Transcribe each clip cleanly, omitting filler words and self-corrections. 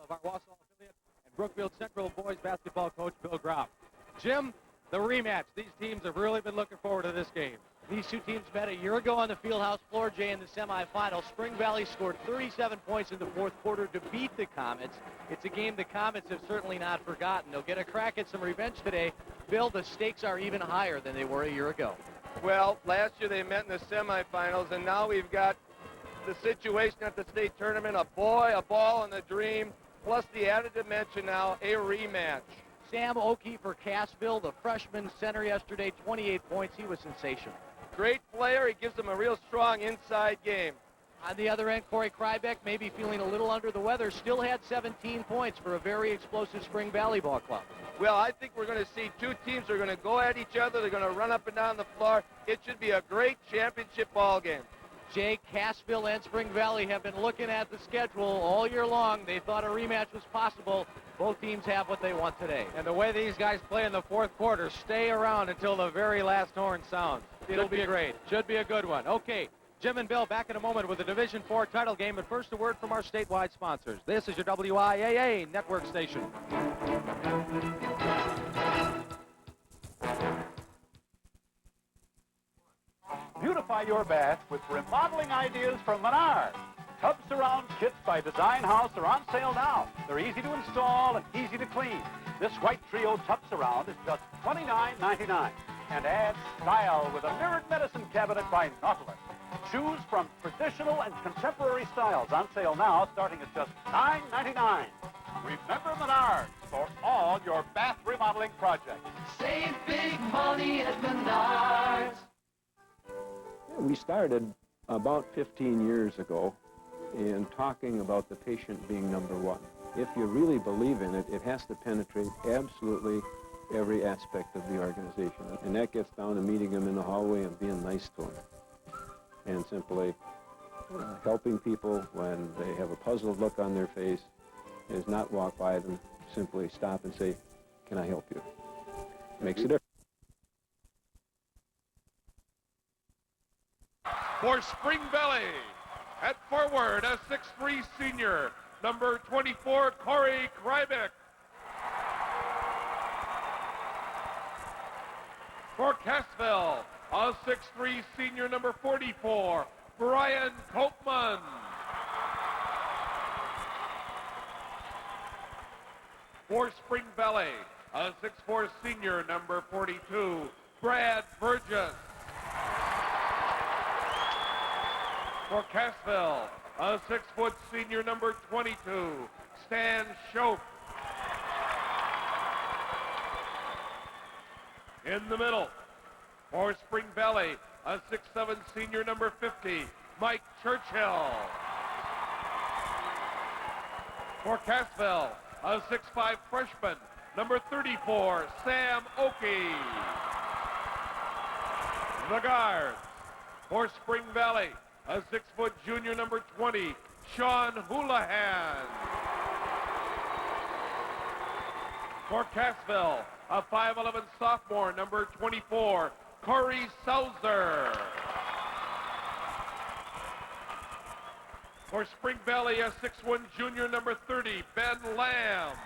of our Wausau affiliate and Brookfield Central boys basketball coach Bill Groff. Jim, the rematch. These teams have really been looking forward to this game. These two teams met a year ago on the Fieldhouse floor, Jay, in the semifinals. Spring Valley scored 37 points in the fourth quarter to beat the Comets. It's a game the Comets have certainly not forgotten. They'll get a crack at some revenge today. Bill, the stakes are even higher than they were a year ago. Well, last year they met in the semifinals, and now we've got the situation at the state tournament, a boy, a ball, and a dream, plus the added dimension now, a rematch. Sam Oakey for Cassville, the freshman center yesterday, 28 points. He was sensational. Great player. He gives them a real strong inside game. On the other end, Corey Kryvik, maybe feeling a little under the weather, still had 17 points for a very explosive Spring Valley ball club. Well, I think we're going to see two teams that are going to go at each other. They're going to run up and down the floor. It should be a great championship ball game. Jay, Cassville and Spring Valley have been looking at the schedule all year long. They thought a rematch was possible. Both teams have what they want today. And the way these guys play in the fourth quarter, stay around until the very last horn sounds. It'll be great. Should be a good one. Okay, Jim and Bill back in a moment with the Division IV title game. But first, a word from our statewide sponsors. This is your WIAA network station. Beautify your bath with remodeling ideas from Menards. Tub surround kits by Design House are on sale now. They're easy to install and easy to clean. This white trio tub surround is just $29.99 and adds style with a mirrored medicine cabinet by Nautilus. Choose from traditional and contemporary styles on sale now starting at just $9.99. Remember Menards for all your bath remodeling projects. Save big money at Menards. We started about 15 years ago in talking about the patient being number one. If you really believe in it, it has to penetrate absolutely every aspect of the organization. And that gets down to meeting them in the hallway and being nice to them. And simply helping people when they have a puzzled look on their face is not walk by them, simply stop and say, "Can I help you?" Makes a difference. For Spring Valley, at forward, a 6'3" senior, number 24, Corey Kryvik. For Cassville, a 6'3" senior, number 44, Brian Koopman. For Spring Valley, a 6'4" senior, number 42, Brad Burgess. For Cassville, a 6' senior, number 22, Stan Schoep. In the middle, for Spring Valley, a 6'7" senior, number 50, Mike Churchill. For Cassville, a 6'5" freshman, number 34, Sam Oakey. The guards, for Spring Valley, a 6' junior, number 20, Sean Houlihan. For Cassville, a 5'11" sophomore, number 24, Corey Sauser. For Spring Valley, a 6'1" junior, number 30, Ben Lamb.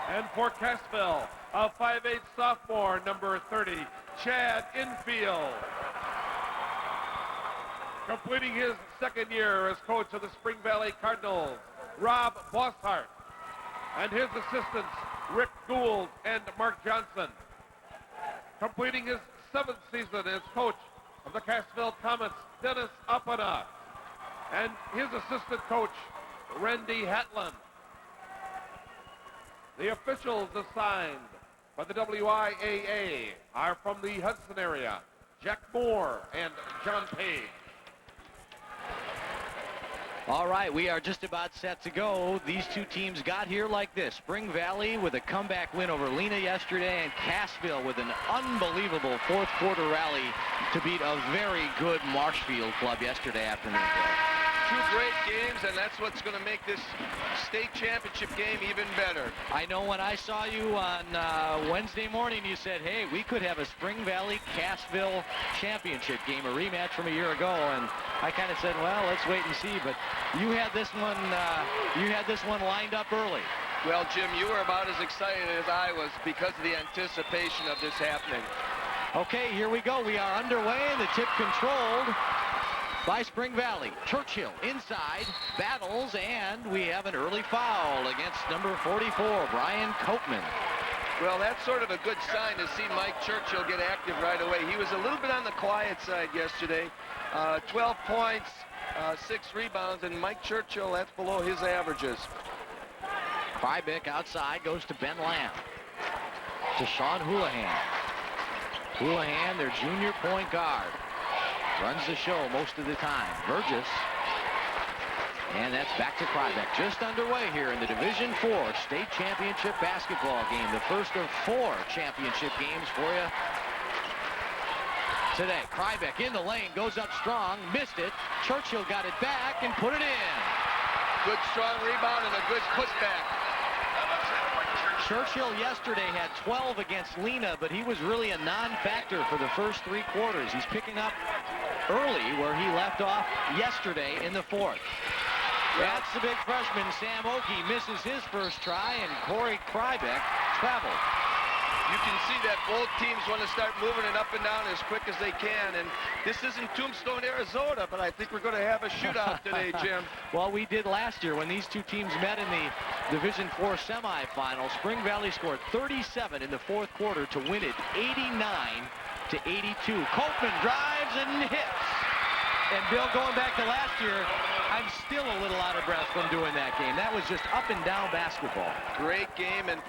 And for Cassville, a 5'8" sophomore, number 30, Chad Infield. Completing his second year as coach of the Spring Valley Cardinals, Rob Bosshart, and his assistants, Rick Gould and Mark Johnson. Completing his seventh season as coach of the Cassville Comets, Dennis Appana, and his assistant coach, Randy Hatlin. The officials assigned by the WIAA are from the Hudson area, Jack Moore and John Page. All right, we are just about set to go. These two teams got here like this. Spring Valley with a comeback win over Lena yesterday, and Cassville with an unbelievable fourth quarter rally to beat a very good Marshfield club yesterday afternoon. two great games, and that's what's going to make this state championship game even better. I know when I saw you on Wednesday morning, you said, hey, we could have a Spring Valley Cassville championship game, a rematch from a year ago, and I kind of said, well, let's wait and see. But you had this one lined up early. Well, Jim, you were about as excited as I was because of the anticipation of this happening. Okay, here we go. We are underway, and the tip controlled by Spring Valley. Churchill inside, battles, and we have an early foul against number 44, Brian Copeman. Well, that's sort of a good sign to see Mike Churchill get active right away. He was a little bit on the quiet side yesterday. 12 points, 6 rebounds, and Mike Churchill, that's below his averages. Kryvik outside, goes to Ben Lamb. To Sean Houlihan. Houlihan, their junior point guard. Runs the show most of the time. Burgess. And that's back to Kryvik. Just underway here in the Division IV state championship basketball game. The first of 4 championship games for you today. Kryvik in the lane, goes up strong, missed it. Churchill got it back and put it in. Good strong rebound and a good putback. Churchill yesterday had 12 against Lena, but he was really a non-factor for the first 3 quarters. He's picking up early where he left off yesterday in the 4th. That's the big freshman, Sam Oakey, misses his first try, and Corey Kryvik traveled. You can see that both teams want to start moving it up and down as quick as they can. And this isn't Tombstone, Arizona, but I think we're going to have a shootout today, Jim. Well, we did last year when these two teams met in the Division IV semifinal. Spring Valley scored 37 in the 4th quarter to win it 89-82. Copeman drives and hits. And Bill, going back to last year, I'm still a little out of breath from doing that game. That was just up and down basketball. Great game, and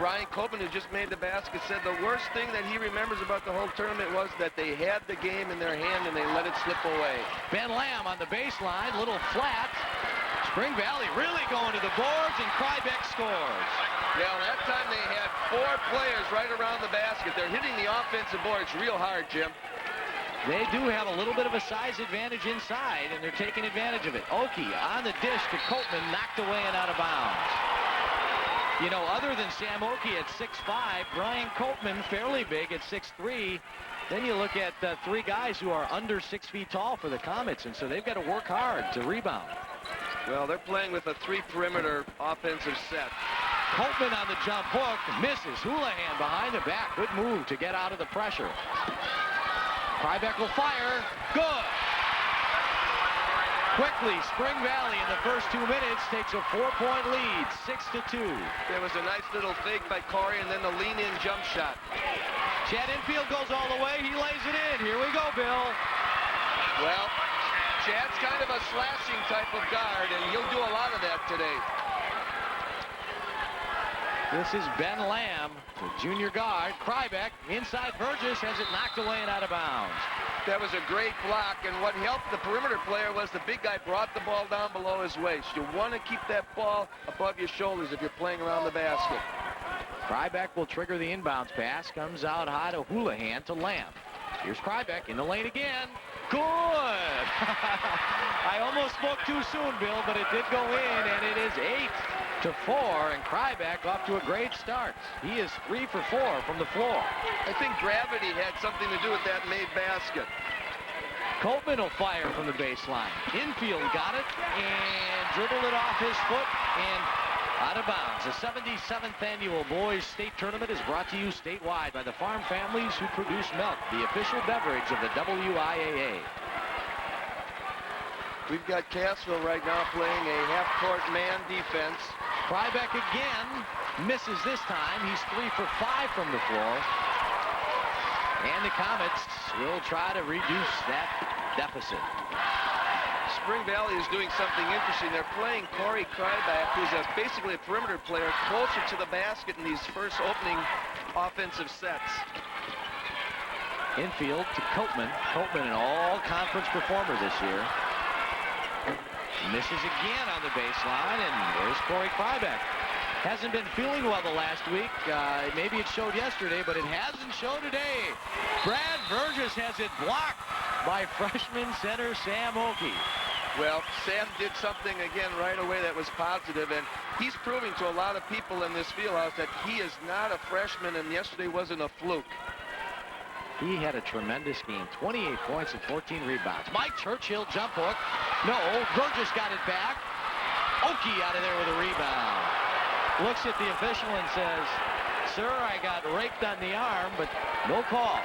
Brian Copeman, who just made the basket, said the worst thing that he remembers about the whole tournament was that they had the game in their hand and they let it slip away. Ben Lamb on the baseline, little flat. Spring Valley really going to the boards, and Kryvik scores. Yeah, that time they had 4 players right around the basket. They're hitting the offensive boards real hard, Jim. They do have a little bit of a size advantage inside, and they're taking advantage of it. Oakey on the dish to Copeman, knocked away and out of bounds. You know, other than Sam Oakey at 6'5", Brian Copeman, fairly big at 6'3". Then you look at 3 guys who are under 6 feet tall for the Comets, and so they've got to work hard to rebound. Well, they're playing with a 3-perimeter offensive set. Copeman on the jump hook, misses. Houlihan behind the back. Good move to get out of the pressure. Kryvik will fire. Good. Quickly, Spring Valley in the first 2 minutes takes a 4-point lead, 6-2. There was a nice little fake by Corey and then the lean-in jump shot. Chad Infield goes all the way. He lays it in. Here we go, Bill. Well, Chad's kind of a slashing type of guard, and he'll do a lot of that today. This is Ben Lamb, the junior guard. Kryvik inside Burgess, has it knocked away and out of bounds. That was a great block, and what helped the perimeter player was the big guy brought the ball down below his waist. You want to keep that ball above your shoulders if you're playing around the basket. Kryvik will trigger the inbounds pass. Comes out high to Houlihan to Lamb. Here's Kryvik in the lane again. Good! I almost spoke too soon, Bill, but it did go in, and it is 8-4, and Kryvik off to a great start. He is 3 for 4 from the floor. I think gravity had something to do with that made basket. Copeman will fire from the baseline. Infield got it and dribbled it off his foot and out of bounds. The 77th annual Boys State Tournament is brought to you statewide by the farm families who produce milk, the official beverage of the WIAA. We've got Cassville right now playing a half-court man defense. Kryvik again misses this time. He's 3 for 5 from the floor. And the Comets will try to reduce that deficit. Spring Valley is doing something interesting. They're playing Corey Kryvik, who's basically a perimeter player, closer to the basket in these first opening offensive sets. Infield to Copeman. Copeman, an all-conference performer this year. Misses again on the baseline, and there's Corey Kryvik. Hasn't been feeling well the last week. Maybe it showed yesterday, but it hasn't showed today. Brad Burgess has it blocked by freshman center Sam Oakey. Well, Sam did something again right away that was positive, and he's proving to a lot of people in this fieldhouse that he is not a freshman, and yesterday wasn't a fluke. He had a tremendous game. 28 points and 14 rebounds. Mike Churchill, jump hook. No, Burgess got it back. Oki out of there with a rebound. Looks at the official and says, "Sir, I got raked on the arm, but no call."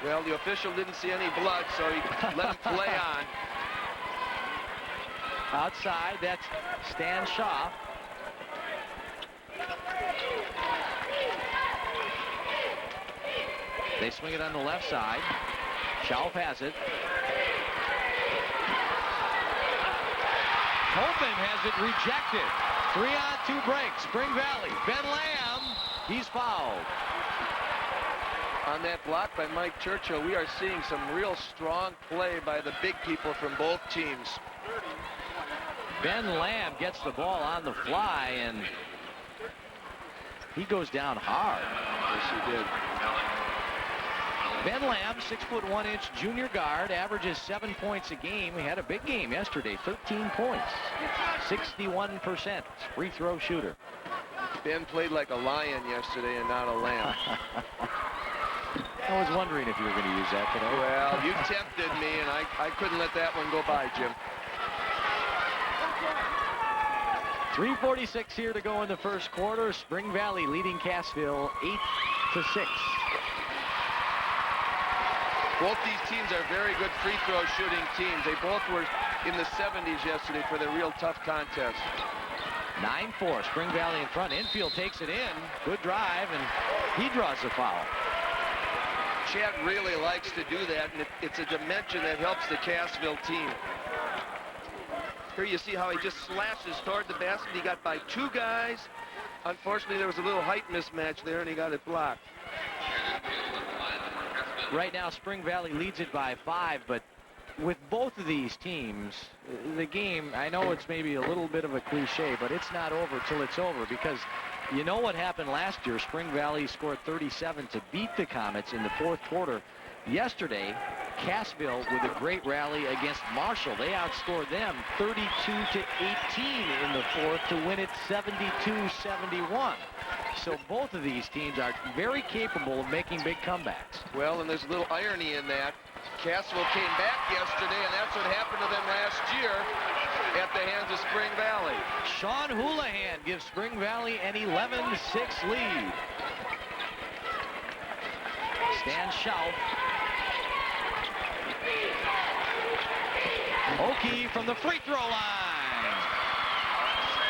Well, the official didn't see any blood, so he let him play on. Outside, that's Stan Schaaf. They swing it on the left side. Schaaf has it. Copeman has it rejected. 3-on-2 break. Spring Valley. Ben Lamb, he's fouled. On that block by Mike Churchill, we are seeing some real strong play by the big people from both teams. Ben Lamb gets the ball on the fly, and he goes down hard. Yes, he did. Ben Lamb, 6'1" junior guard, averages 7 points a game. He had a big game yesterday, 13 points, 61% free throw shooter. Ben played like a lion yesterday and not a lamb. I was wondering if you were going to use that today. Well, you tempted me, and I couldn't let that one go by, Jim. 3:46 here to go in the first quarter. Spring Valley leading Cassville 8-6. Both these teams are very good free throw shooting teams. They both were in the 70s yesterday for the real tough contest. 9-4, Spring Valley in front. Infield takes it in. Good drive, and he draws the foul. Chad really likes to do that, and it's a dimension that helps the Cassville team. Here you see how he just slashes toward the basket. He got by two guys. Unfortunately, there was a little height mismatch there, and he got it blocked. Right now, Spring Valley leads it by 5, but with both of these teams, the game, I know it's maybe a little bit of a cliche, but it's not over till it's over, because you know what happened last year. Spring Valley scored 37 to beat the Comets in the fourth quarter. Yesterday, Cassville with a great rally against Marshall. They outscored them 32-18 in the fourth to win it 72-71. So both of these teams are very capable of making big comebacks. Well, and there's a little irony in that. Cassville came back yesterday, and that's what happened to them last year at the hands of Spring Valley. Sean Houlihan gives Spring Valley an 11-6 lead. Stan Schaaf. Oki from the free throw line.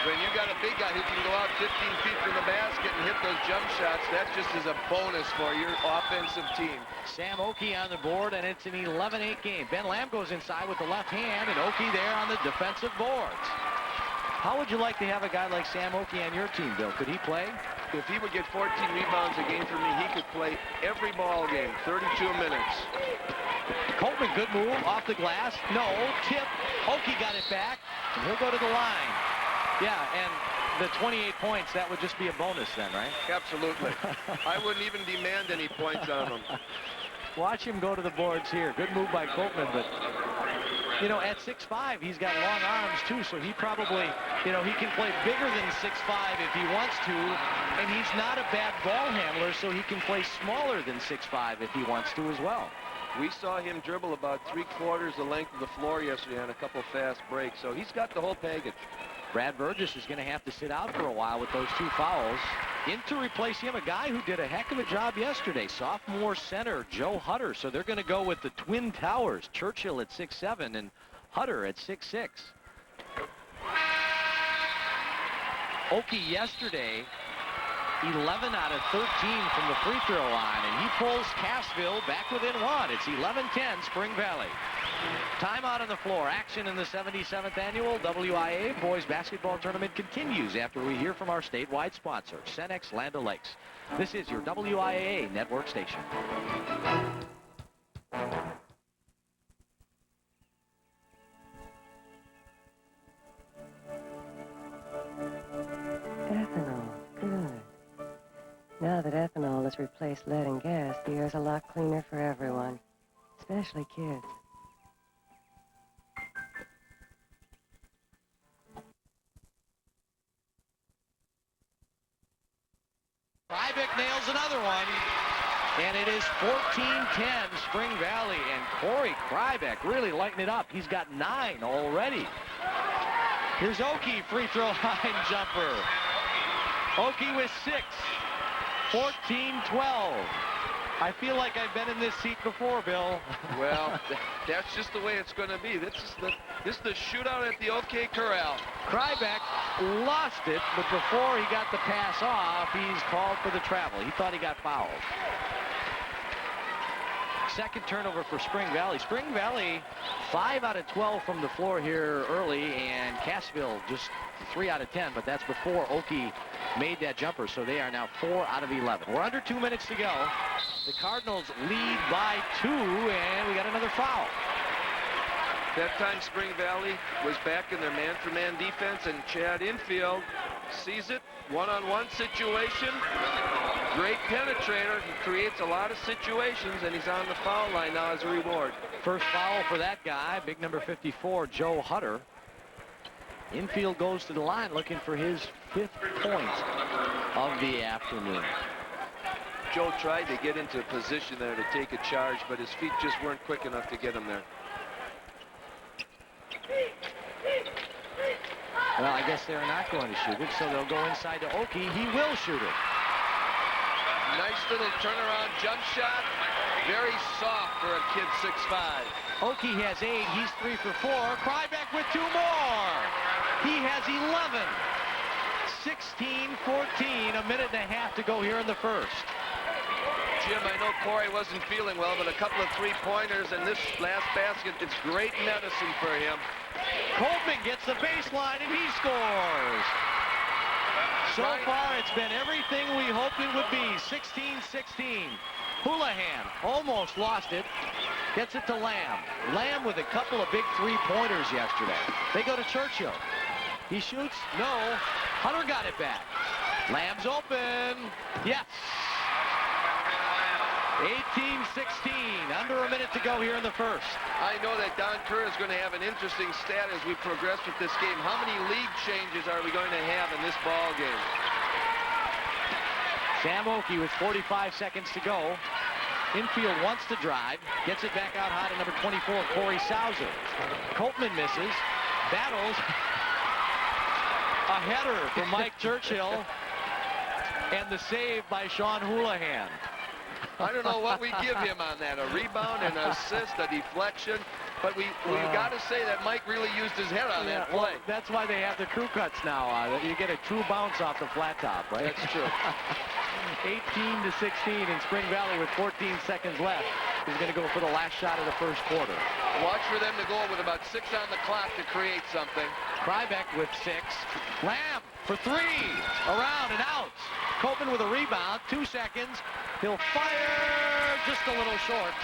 When you got a big guy who can go out 15 feet from the basket and hit those jump shots, that just is a bonus for your offensive team. Sam Oki on the board, and it's an 11-8 game. Ben Lamb goes inside with the left hand, and Oki there on the defensive boards. How would you like to have a guy like Sam Oki on your team, Bill? Could he play? If he would get 14 rebounds a game for me, he could play every ball game, 32 minutes. Coleman, good move, off the glass. No, tip. Oki got it back, and he'll go to the line. Yeah, and the 28 points, that would just be a bonus then, right? Absolutely. I wouldn't even demand any points on him. Watch him go to the boards here. Good move by Copeman, but, you know, at 6'5", he's got long arms, too, so he probably, you know, he can play bigger than 6'5" if he wants to, and he's not a bad ball handler, so he can play smaller than 6'5" if he wants to as well. We saw him dribble about 3/4 the length of the floor yesterday on a couple fast breaks, so he's got the whole package. Brad Burgess is going to have to sit out for a while with those 2 fouls. In to replace him, a guy who did a heck of a job yesterday, sophomore center Joe Hutter. So they're going to go with the Twin Towers, Churchill at 6'7" and Hutter at 6'6". Oki yesterday, 11 out of 13 from the free throw line, and he pulls Cassville back within 1. It's 11-10 Spring Valley. Timeout on the floor. Action in the 77th annual WIA Boys Basketball Tournament continues after we hear from our statewide sponsor, Cenex Land O'Lakes. This is your WIAA network station. Ethanol, good. Now that ethanol has replaced lead and gas, the air's a lot cleaner for everyone, especially kids. Kryvik nails another one. And it is 14-10 Spring Valley. And Corey Kryvik really lighting it up. He's got 9 already. Here's Oki, free throw line jumper. Oki with 6. 14-12. I feel like I've been in this seat before, Bill. Well, that's just the way it's going to be. This is the shootout at the OK Corral. Kryvik lost it, but before he got the pass off, he's called for the travel. He thought he got fouled. Second turnover for Spring Valley. Spring Valley 5 out of 12 from the floor here early, and Cassville just 3 out of 10, but that's before Oki made that jumper, so they are now 4 out of 11. We're under 2 minutes to go. The Cardinals lead by 2, and we got another foul. That time Spring Valley was back in their man-for-man defense, and Chad Infield sees it. One-on-one situation. Great penetrator. He creates a lot of situations, and he's on the foul line now as a reward. First foul for that guy, big number 54, Joe Hutter. Infield goes to the line looking for his 5th point of the afternoon. Joe tried to get into a position there to take a charge, but his feet just weren't quick enough to get him there. Well, I guess they're not going to shoot it, so they'll go inside to Oki. He will shoot it. Nice little turnaround jump shot. Very soft for a kid 6'5". Oki has 8. He's 3 for 4. Kryvik with 2 more. He has 11. 16-14. A minute and a half to go here in the first. Jim, I know Corey wasn't feeling well, but a couple of three-pointers and this last basket, it's great medicine for him. Coltman gets the baseline and he scores. So far, it's been everything we hoped it would be. 16-16. Houlihan almost lost it. Gets it to Lamb. Lamb with a couple of big three-pointers yesterday. They go to Churchill. He shoots. No. Hunter got it back. Lamb's open. Yes. 18-16. Under a minute to go here in the first. I know that Don Kerr is going to have an interesting stat as we progress with this game. How many league changes are we going to have in this ball game? Sam Oki with 45 seconds to go. Infield wants to drive. Gets it back out high to number 24, Corey Sauser. Coltman misses. Battles. A header from Mike Churchill. And the save by Sean Houlihan. I don't know what we give him on that. A rebound, an assist, a deflection. But we got to say that Mike really used his head on that play. Well, that's why they have the crew cuts now. You get a true bounce off the flat top, right? That's true. 18-16 in Spring Valley with 14 seconds left. He's going to go for the last shot of the first quarter. Watch for them to go with about 6 on the clock to create something. Kryvik with 6. Lamb for 3. Around and out. Coltman with a rebound. 2 seconds. He'll fire just a little short.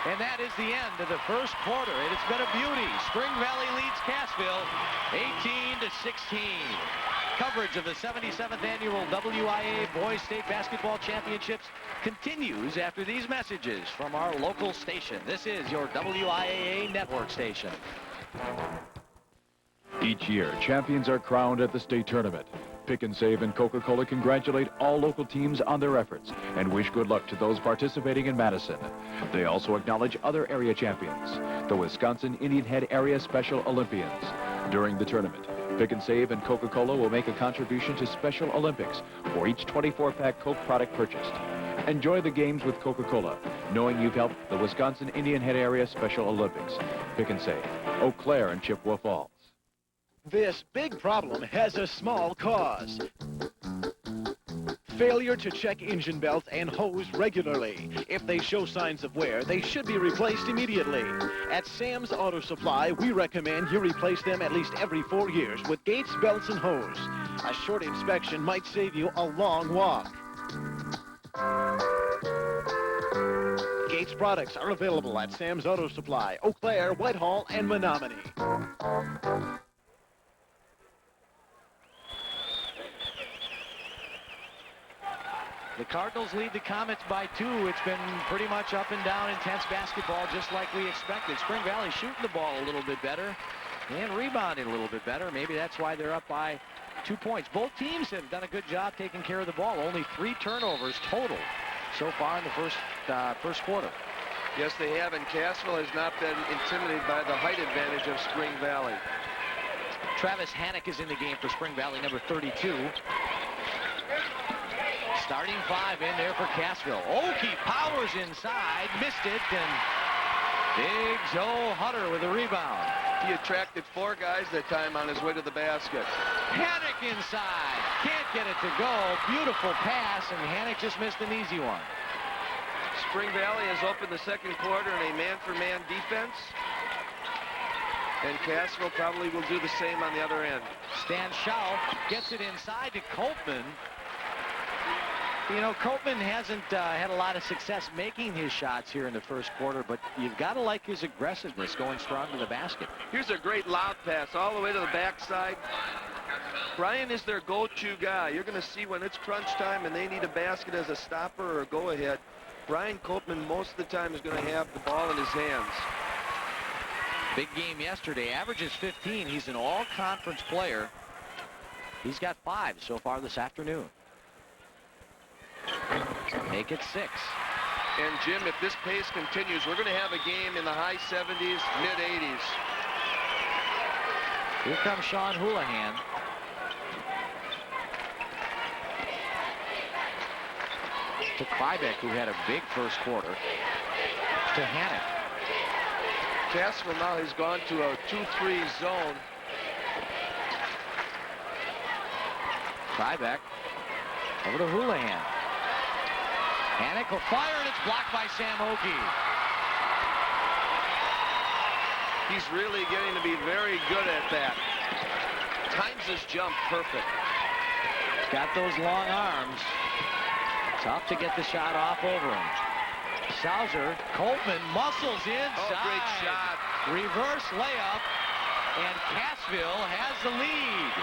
And that is the end of the first quarter. It has been a beauty. Spring Valley leads Cassville 18-16. Coverage of the 77th annual WIA Boys State Basketball Championships continues after these messages from our local station. This is your WIAA network station. Each year, champions are crowned at the state tournament. Pick and Save and Coca-Cola congratulate all local teams on their efforts and wish good luck to those participating in Madison. They also acknowledge other area champions, the Wisconsin Indian Head Area Special Olympians. During the tournament, Pick and Save and Coca-Cola will make a contribution to Special Olympics for each 24-pack Coke product purchased. Enjoy the games with Coca-Cola, knowing you've helped the Wisconsin Indian Head Area Special Olympics. Pick and Save, Eau Claire and Chippewa Falls. This big problem has a small cause. Failure to check engine belts and hose regularly. If they show signs of wear, they should be replaced immediately. At Sam's Auto Supply, we recommend you replace them at least every 4 years with Gates belts and hose. A short inspection might save you a long walk. Gates products are available at Sam's Auto Supply, Eau Claire, Whitehall, and Menominee. The Cardinals lead the Comets by 2. It's been pretty much up and down, intense basketball, just like we expected. Spring Valley shooting the ball a little bit better and rebounding a little bit better. Maybe that's why they're up by 2 points. Both teams have done a good job taking care of the ball. Only 3 turnovers total so far in the first quarter. Yes, they have, and Cassville has not been intimidated by the height advantage of Spring Valley. Travis Hannock is in the game for Spring Valley, number 32. Starting 5 in there for Cassville. Oki powers inside, missed it, and Big Joe Hutter with a rebound. He attracted 4 guys that time on his way to the basket. Hannock inside, can't get it to go. Beautiful pass, and Hannock just missed an easy one. Spring Valley has opened the second quarter in a man-for-man defense, and Cassville probably will do the same on the other end. Stan Schau gets it inside to Copeman. You know, Copeman hasn't had a lot of success making his shots here in the first quarter, but you've got to like his aggressiveness going strong to the basket. Here's a great lob pass all the way to the backside. Brian is their go-to guy. You're going to see when it's crunch time and they need a basket as a stopper or a go-ahead, Brian Copeman most of the time is going to have the ball in his hands. Big game yesterday, averages 15. He's an all-conference player. He's got 5 so far this afternoon. Make it 6. And Jim, if this pace continues, we're going to have a game in the high 70s, mid 80s. Here comes Sean Houlihan. To Kryvik, who had a big first quarter. To Hannock. Cassville now has gone to a 2-3 zone. Kryvik over to Houlihan. Hannock will fire, and it's blocked by Sam Oki. He's really getting to be very good at that. Times his jump perfect. He's got those long arms. Tough to get the shot off over him. Sauser, Copeman muscles inside. Oh, great shot. Reverse layup, and Cassville has the lead.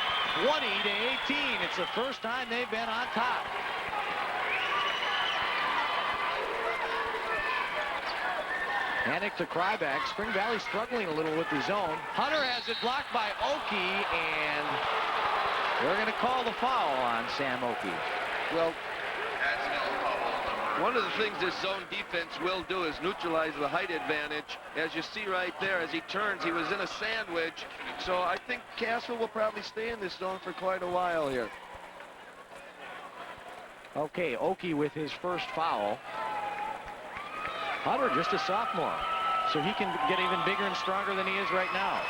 20-18. It's the first time they've been on top. Hannock to Kryvik. Spring Valley struggling a little with the zone. Hunter has it blocked by Oki, and they're going to call the foul on Sam Oki. Well, one of the things this zone defense will do is neutralize the height advantage. As you see right there, as he turns, he was in a sandwich. So I think Cassville will probably stay in this zone for quite a while here. Okay, Oki with his first foul. Hunter, just a sophomore, so he can get even bigger and stronger than he is right now.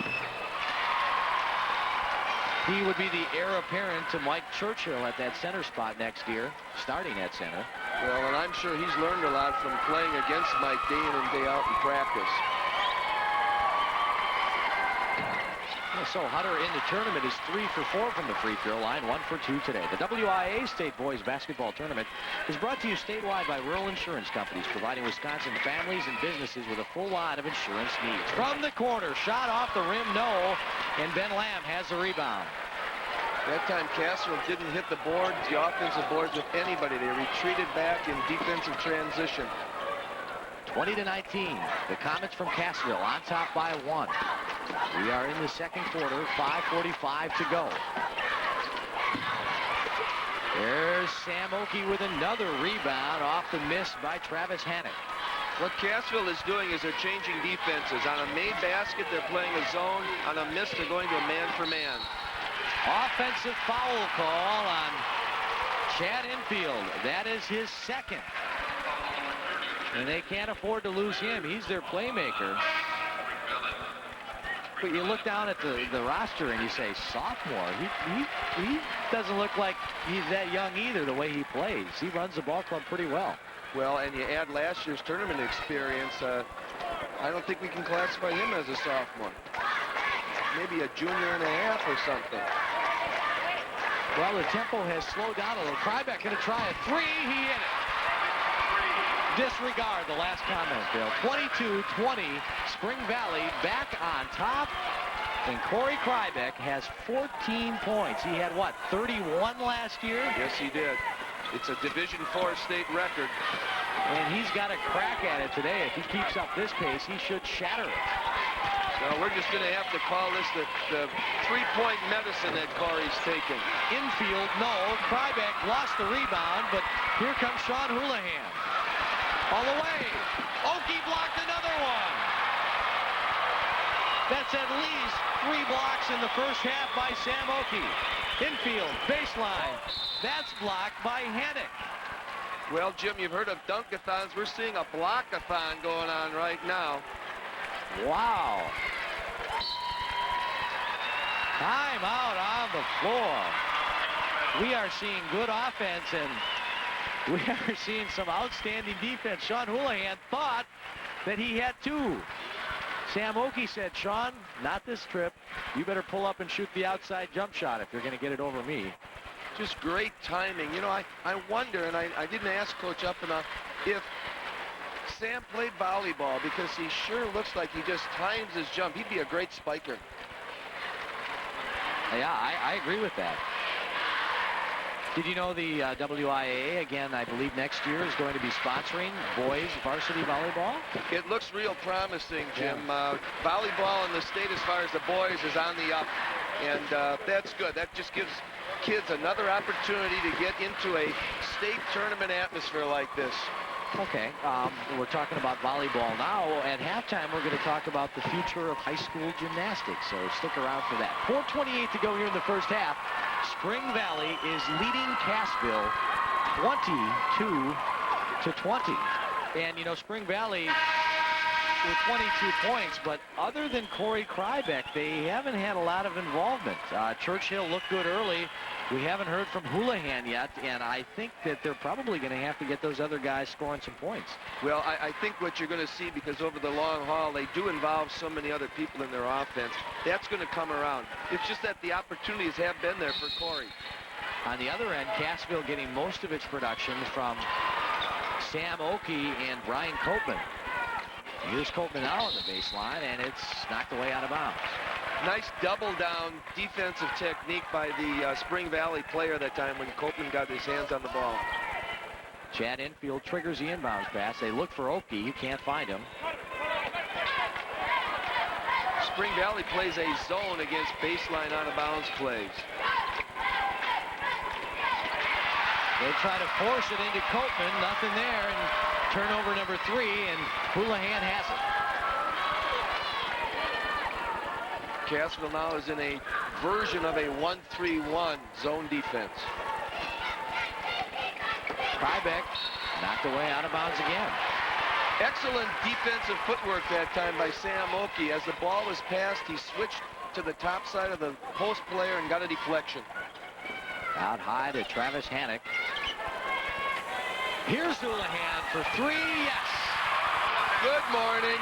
He would be the heir apparent to Mike Churchill at that center spot next year, starting at center. Well, and I'm sure he's learned a lot from playing against Mike day in and day out in practice. So Hunter in the tournament is 3 for 4 from the free throw line, 1 for 2 today. The WIA State Boys Basketball Tournament is brought to you statewide by Rural Insurance Companies, providing Wisconsin families and businesses with a full line of insurance needs. From the corner, shot off the rim, no, and Ben Lamb has the rebound. That time Cassville didn't hit the boards, the offensive boards with anybody. They retreated back in defensive transition. 20-19. The Comets from Cassville on top by 1. We are in the second quarter, 5:45 to go. There's Sam Oki with another rebound off the miss by Travis Hannock. What Cassville is doing is they're changing defenses. On a made basket, they're playing a zone. On a miss, they're going to a man-for-man. Offensive foul call on Chad Infield. That is his second. And they can't afford to lose him. He's their playmaker. But you look down at the roster and you say, sophomore, he doesn't look like he's that young either, the way he plays. He runs the ball club pretty well. Well, and you add last year's tournament experience, I don't think we can classify him as a sophomore. Maybe a junior and a half or something. Well, the tempo has slowed down a little. Kryvik going to try a 3. He hit it. Disregard the last comment, Bill. 22-20, Spring Valley back on top. And Corey Kryvik has 14 points. He had, what, 31 last year? Yes, he did. It's a Division IV state record. And he's got a crack at it today. If he keeps up this pace, he should shatter it. So we're just going to have to call this the three-point medicine that Corey's taken. Infield, no. Kryvik lost the rebound, but here comes Sean Houlihan. All the way. Oki blocked another one. That's at least 3 blocks in the first half by Sam Oki. Infield, baseline. That's blocked by Hennick. Well, Jim, you've heard of dunkathons. We're seeing a blockathon going on right now. Wow. Time out on the floor. We are seeing good offense, and we are seeing some outstanding defense. Sean Houlihan thought that he had 2. Sam Oki said, Sean, not this trip. You better pull up and shoot the outside jump shot if you're going to get it over me. Just great timing. You know, I wonder, and I didn't ask Coach up enough, if Sam played volleyball, because he sure looks like he just times his jump. He'd be a great spiker. Yeah, I agree with that. Did you know the WIAA, again, I believe next year is going to be sponsoring boys varsity volleyball? It looks real promising, Jim. Yeah. Volleyball in the state as far as the boys is on the up, and that's good. That just gives kids another opportunity to get into a state tournament atmosphere like this. Okay, we're talking about volleyball now. At halftime, we're going to talk about the future of high school gymnastics, so stick around for that. 4:28 to go here in the first half. Spring Valley is leading Cassville 22-20. And, you know, Spring Valley with 22 points, but other than Corey Kryvik, they haven't had a lot of involvement. Churchill looked good early. We haven't heard from Houlihan yet, and I think that they're probably going to have to get those other guys scoring some points. Well, I think what you're going to see, because over the long haul, they do involve so many other people in their offense, that's going to come around. It's just that the opportunities have been there for Corey. On the other end, Cassville getting most of its production from Sam Oki and Brian Copeman. Here's Copeman out on the baseline, and it's knocked away out of bounds. Nice double-down defensive technique by the Spring Valley player that time when Copeman got his hands on the ball. Chad Infield triggers the inbounds pass. They look for Oki. You can't find him. Spring Valley plays a zone against baseline out-of-bounds plays. They try to force it into Copeman. Nothing there. And turnover number 3, and Houlihan has it. Cassville now is in a version of a 1-3-1 zone defense. Kryvik knocked away out of bounds again. Excellent defensive footwork that time by Sam Oki. As the ball was passed, he switched to the top side of the post player and got a deflection. Out high to Travis Hannock. Here's Houlihan for 3, yes! Good morning.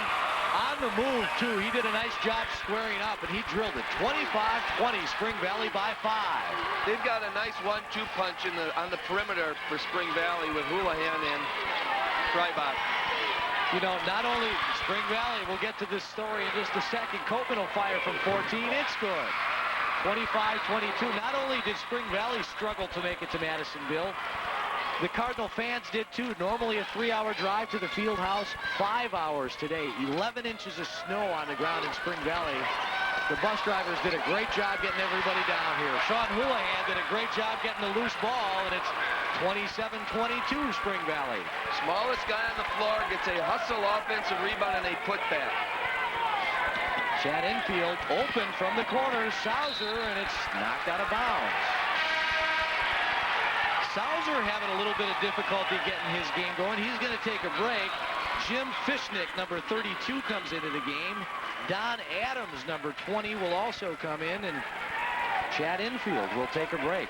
On the move, too. He did a nice job squaring up, and he drilled it. 25-20, Spring Valley by 5. They've got a nice 1-2 punch on the perimeter for Spring Valley with Houlihan and Kryvik. You know, not only Spring Valley, we'll get to this story in just a second. Copeman will fire from 14. It's good. 25-22. Not only did Spring Valley struggle to make it to Madisonville, the Cardinal fans did too. Normally a 3-hour drive to the field house, 5 hours today. 11 inches of snow on the ground in Spring Valley. The bus drivers did a great job getting everybody down here. Sean Houlihan did a great job getting the loose ball, and it's 27-22 Spring Valley. Smallest guy on the floor gets a hustle offensive rebound and a putback. Chad Infield open from the corner. Sauser, and it's knocked out of bounds. Sauser having a little bit of difficulty getting his game going. He's going to take a break. Jim Fishnick, number 32, comes into the game. Don Adams, number 20, will also come in, and Chad Infield will take a break.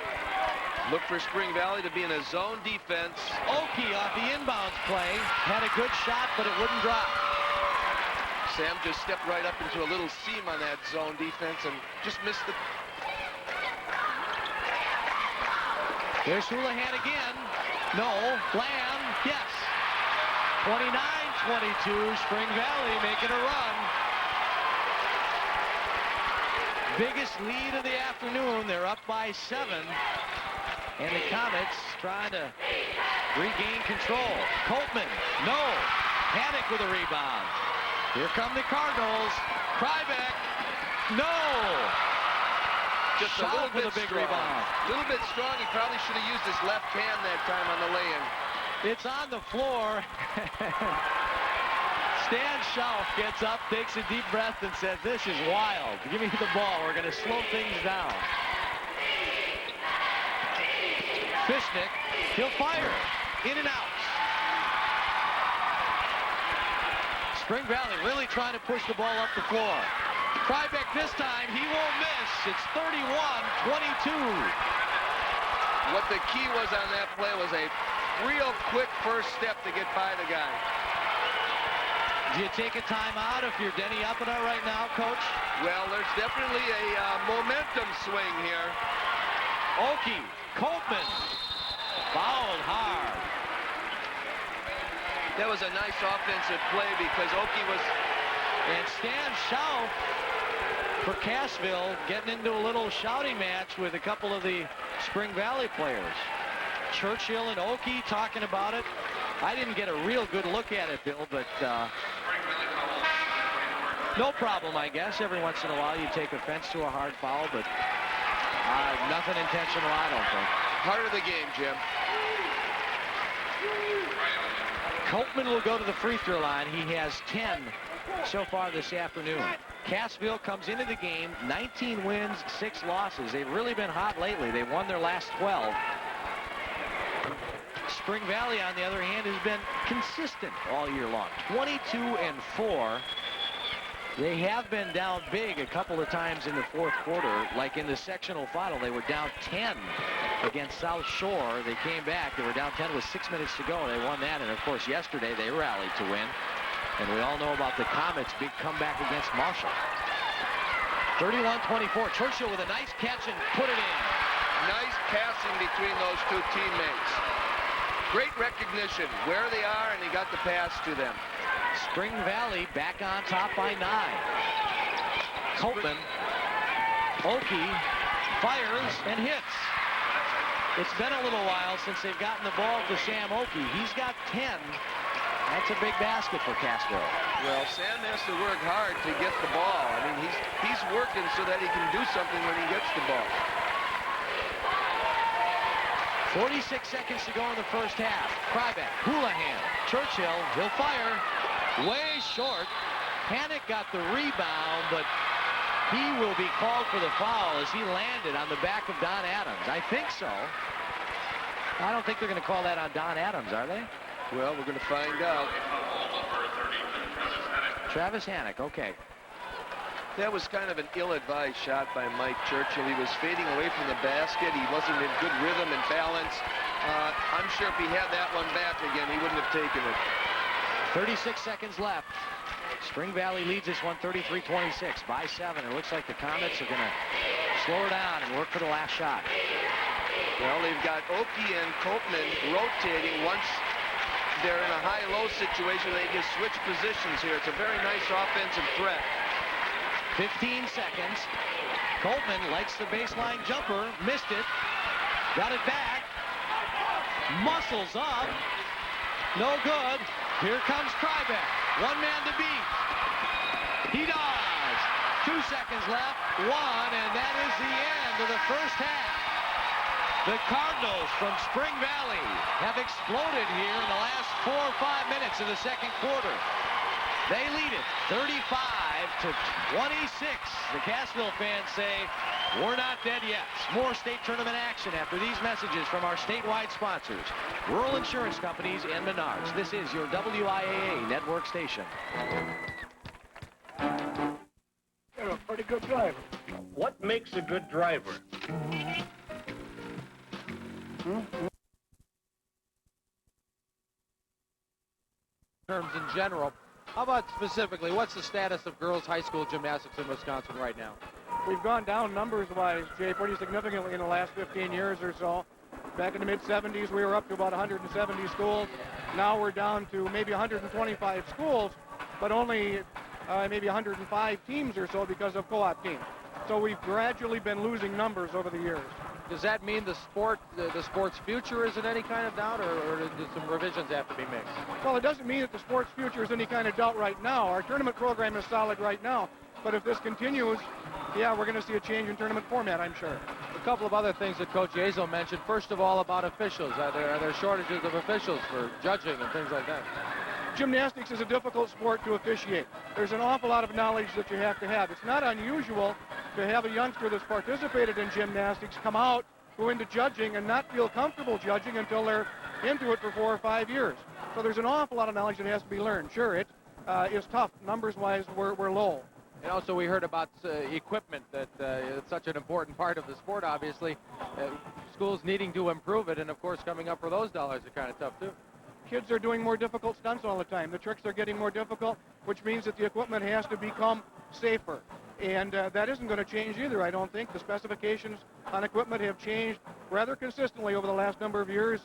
Look for Spring Valley to be in a zone defense. Oki off the inbounds play. Had a good shot, but it wouldn't drop. Sam just stepped right up into a little seam on that zone defense and just missed the... Here's Houlihan again. No. Lamb. Yes. 29-22. Spring Valley making a run. Biggest lead of the afternoon. They're up by 7. And the Comets trying to regain control. Copeman. No. Hannock with a rebound. Here come the Cardinals. Kryvik. No! Just a little bit with a big strong. rebound. A little bit strong. He probably should have used his left hand that time on the lay-in. It's on the floor. Stan Schauf gets up, takes a deep breath, and says, this is wild. Give me the ball. We're going to slow things down. Fishnick, he'll fire. In and out. Spring Valley really trying to push the ball up the floor. Kryvik this time, he won't miss. It's 31-22. What the key was on that play was a real quick first step to get by the guy. Do you take a timeout if you're Denny Uppina right now, Coach? Well, there's definitely a momentum swing here. Oki, Coltman, fouled hard. That was a nice offensive play because Oki was... And Stan Schauf for Cassville getting into a little shouting match with a couple of the Spring Valley players. Churchill and Oki talking about it. I didn't get a real good look at it, Bill, but no problem, I guess. Every once in a while you take offense to a hard foul, but nothing intentional, I don't think. Heart of the game, Jim. Coltman will go to the free throw line. He has 10 so far this afternoon. Cassville comes into the game, 19 wins, 6 losses. They've really been hot lately. They won their last 12. Spring Valley, on the other hand, has been consistent all year long. 22-4. They have been down big a couple of times in the fourth quarter, like in the sectional final. They were down 10 against South Shore. They came back. They were down 10 with 6 minutes to go. They won that, and of course yesterday they rallied to win. And we all know about the Comets' big comeback against Marshall. 31-24. Churchill with a nice catch and put it in. Nice passing between those two teammates. Great recognition where they are, and he got the pass to them. Spring Valley back on top by 9. Coltman, Oki fires and hits. It's been a little while since they've gotten the ball to Sam Oki. He's got 10. That's a big basket for Cassville. Well, Sam has to work hard to get the ball. I mean, he's working so that he can do something when he gets the ball. 46 seconds to go in the first half. Kryvik, Houlihan, Churchill, he'll fire. Way short. Panic got the rebound, but he will be called for the foul as he landed on the back of Don Adams. I think so. I don't think they're going to call that on Don Adams, are they? Well, we're going to find out. Travis Hannock, okay. That was kind of an ill-advised shot by Mike Churchill. He was fading away from the basket. He wasn't in good rhythm and balance. I'm sure if he had that one back again, he wouldn't have taken it. 36 seconds left. Spring Valley leads this one 33-26 by 7. It looks like the Comets are going to slow her down and work for the last shot. Well, they've got Oki and Coltman rotating. Once they're in a high-low situation, they just switch positions here. It's a very nice offensive threat. 15 seconds. Coltman likes the baseline jumper. Missed it. Got it back. Muscles up. No good. Here comes Kryvik. One man to beat. He does. 2 seconds left. 1, and that is the end of the first half. The Cardinals from Spring Valley have exploded here in the last 4 or 5 minutes of the second quarter. They lead it 35-26. The Cassville fans say, we're not dead yet. More state tournament action after these messages from our statewide sponsors, Rural Insurance Companies and Menards. This is your WIAA network station. You're a pretty good driver. What makes a good driver? Terms in general. How about specifically, what's the status of girls' high school gymnastics in Wisconsin right now? We've gone down numbers-wise, Jay, pretty significantly in the last 15 years or so. Back in the mid-70s, we were up to about 170 schools. Now we're down to maybe 125 schools, but only maybe 105 teams or so because of co-op teams. So we've gradually been losing numbers over the years. Does that mean the sport's future is in any kind of doubt, or do some revisions have to be made? Well, it doesn't mean that the sport's future is any kind of doubt right now. Our tournament program is solid right now. But if this continues, yeah, we're going to see a change in tournament format, I'm sure. A couple of other things that Coach Azo mentioned. First of all, about officials. Are there shortages of officials for judging and things like that? Gymnastics is a difficult sport to officiate. There's an awful lot of knowledge that you have to have. It's not unusual to have a youngster that's participated in gymnastics come out, go into judging, and not feel comfortable judging until they're into it for 4 or 5 years. So there's an awful lot of knowledge that has to be learned. Sure, it is tough. Numbers-wise, we're low. And also we heard about equipment, that it's such an important part of the sport, obviously. Schools needing to improve it, and of course coming up for those dollars are kind of tough too. Kids are doing more difficult stunts all the time. The tricks are getting more difficult, which means that the equipment has to become safer. And that isn't going to change either, I don't think. The specifications on equipment have changed rather consistently over the last number of years,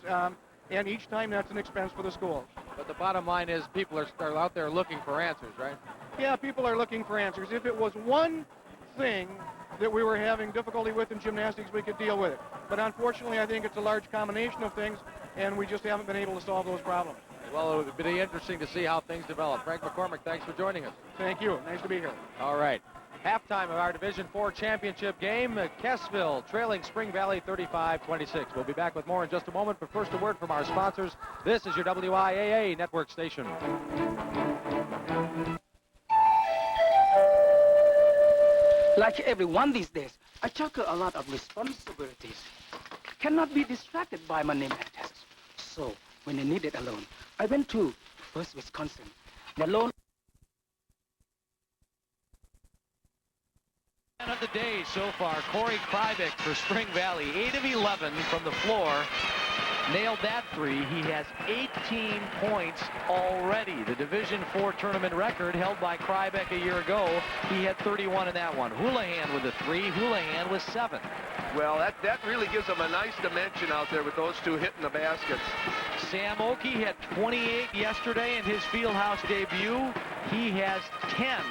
and each time that's an expense for the schools. But the bottom line is people are out there looking for answers, right? Yeah, people are looking for answers. If it was one thing that we were having difficulty with in gymnastics, we could deal with it. But unfortunately, I think it's a large combination of things, and we just haven't been able to solve those problems. Well, it would be interesting to see how things develop. Frank McCormick, thanks for joining us. Thank you. Nice to be here. All right. Halftime of our Division IV championship game, Cassville trailing Spring Valley 35-26. We'll be back with more in just a moment, but first a word from our sponsors. This is your WIAA network station. Like everyone these days, I took a lot of responsibilities. Cannot be distracted by my name and tests. So, when I needed a loan, I went to First Wisconsin. The loan Man of the day so far, Corey Kryvik for Spring Valley, 8 of 11 from the floor. Nailed that three. He has 18 points already. The Division IV tournament record held by Kryvik a year ago. He had 31 in that one. Houlihan with a 3. Houlihan with 7. Well, that really gives them a nice dimension out there with those two hitting the baskets. Sam Oakey had 28 yesterday in his Fieldhouse debut. He has 10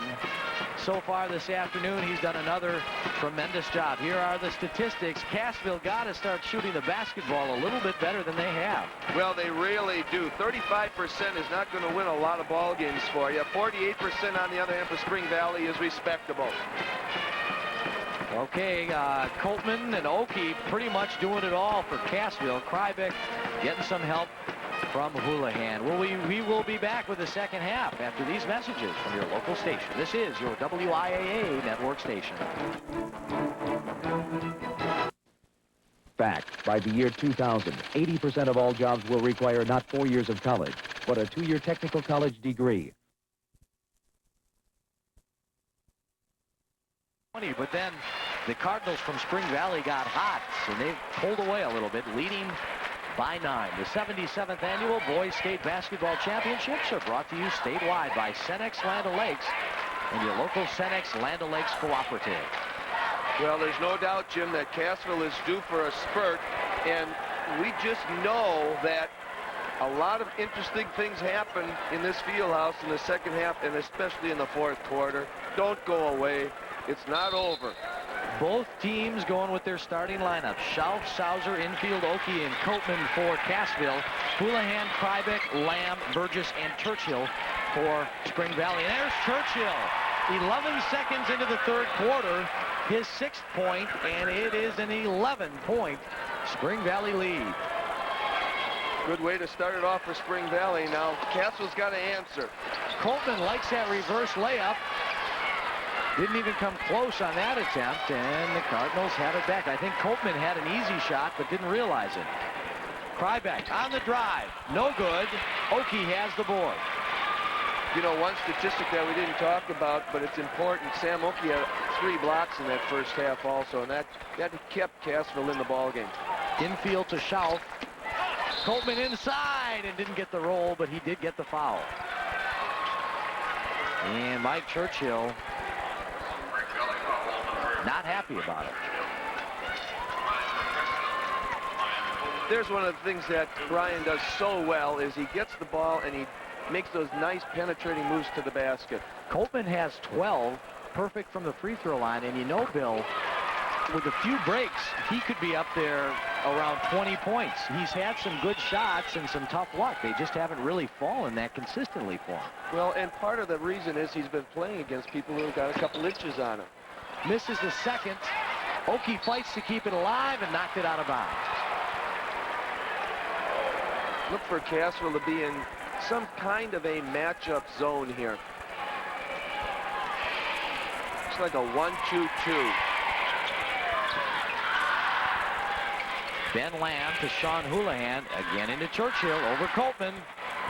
so far this afternoon. He's done another tremendous job. Here are the statistics. Cassville got to start shooting the basketball a little bit better than they have. Well, they really do. 35% is not going to win a lot of ball games for you. 48% on the other hand for Spring Valley is respectable. Okay, Coltman and Oakey pretty much doing it all for Cassville. Kryvik getting some help from Houlihan. We will be back with the second half after these messages from your local station. This is your WIAA network station. Fact, by the year 2000, 80% of all jobs will require not 4 years of college, but a 2-year technical college degree. But then the Cardinals from Spring Valley got hot, and they've pulled away a little bit, leading by 9. The 77th annual Boys State Basketball Championships are brought to you statewide by Cenex Land O'Lakes and your local Cenex Land O'Lakes Cooperative. Well, there's no doubt, Jim, that Cassville is due for a spurt, and we just know that a lot of interesting things happen in this Fieldhouse in the second half, and especially in the fourth quarter. Don't go away. It's not over. Both teams going with their starting lineup. Schauf, Sauser, infield, Oakey, and Coltman for Cassville. Houlihan, Kryvik, Lamb, Burgess, and Churchill for Spring Valley. And there's Churchill. 11 seconds into the third quarter. His 6th point, and it is an 11-point Spring Valley lead. Good way to start it off for Spring Valley. Now, Cassville's got to answer. Coltman likes that reverse layup. Didn't even come close on that attempt, and the Cardinals have it back. I think Coltman had an easy shot, but didn't realize it. Kryvik on the drive. No good. Oakey has the board. You know, one statistic that we didn't talk about, but it's important, Sam Oakey had 3 blocks in that first half also, and that kept Cassville in the ballgame. Infield to Schauf. Coltman inside and didn't get the roll, but he did get the foul. And Mike Churchill not happy about it. There's one of the things that Brian does so well is he gets the ball and he makes those nice penetrating moves to the basket. Coltman has 12, perfect from the free throw line, and you know, Bill, with a few breaks, he could be up there around 20 points. He's had some good shots and some tough luck. They just haven't really fallen that consistently for him. Well, and part of the reason is he's been playing against people who have got a couple inches on him. Misses the second. Oki fights to keep it alive and knocked it out of bounds. Look for Cassville to be in some kind of a matchup zone here. Looks like a 1-2-2. Ben Lamb to Sean Houlihan, again into Churchill, over Coltman.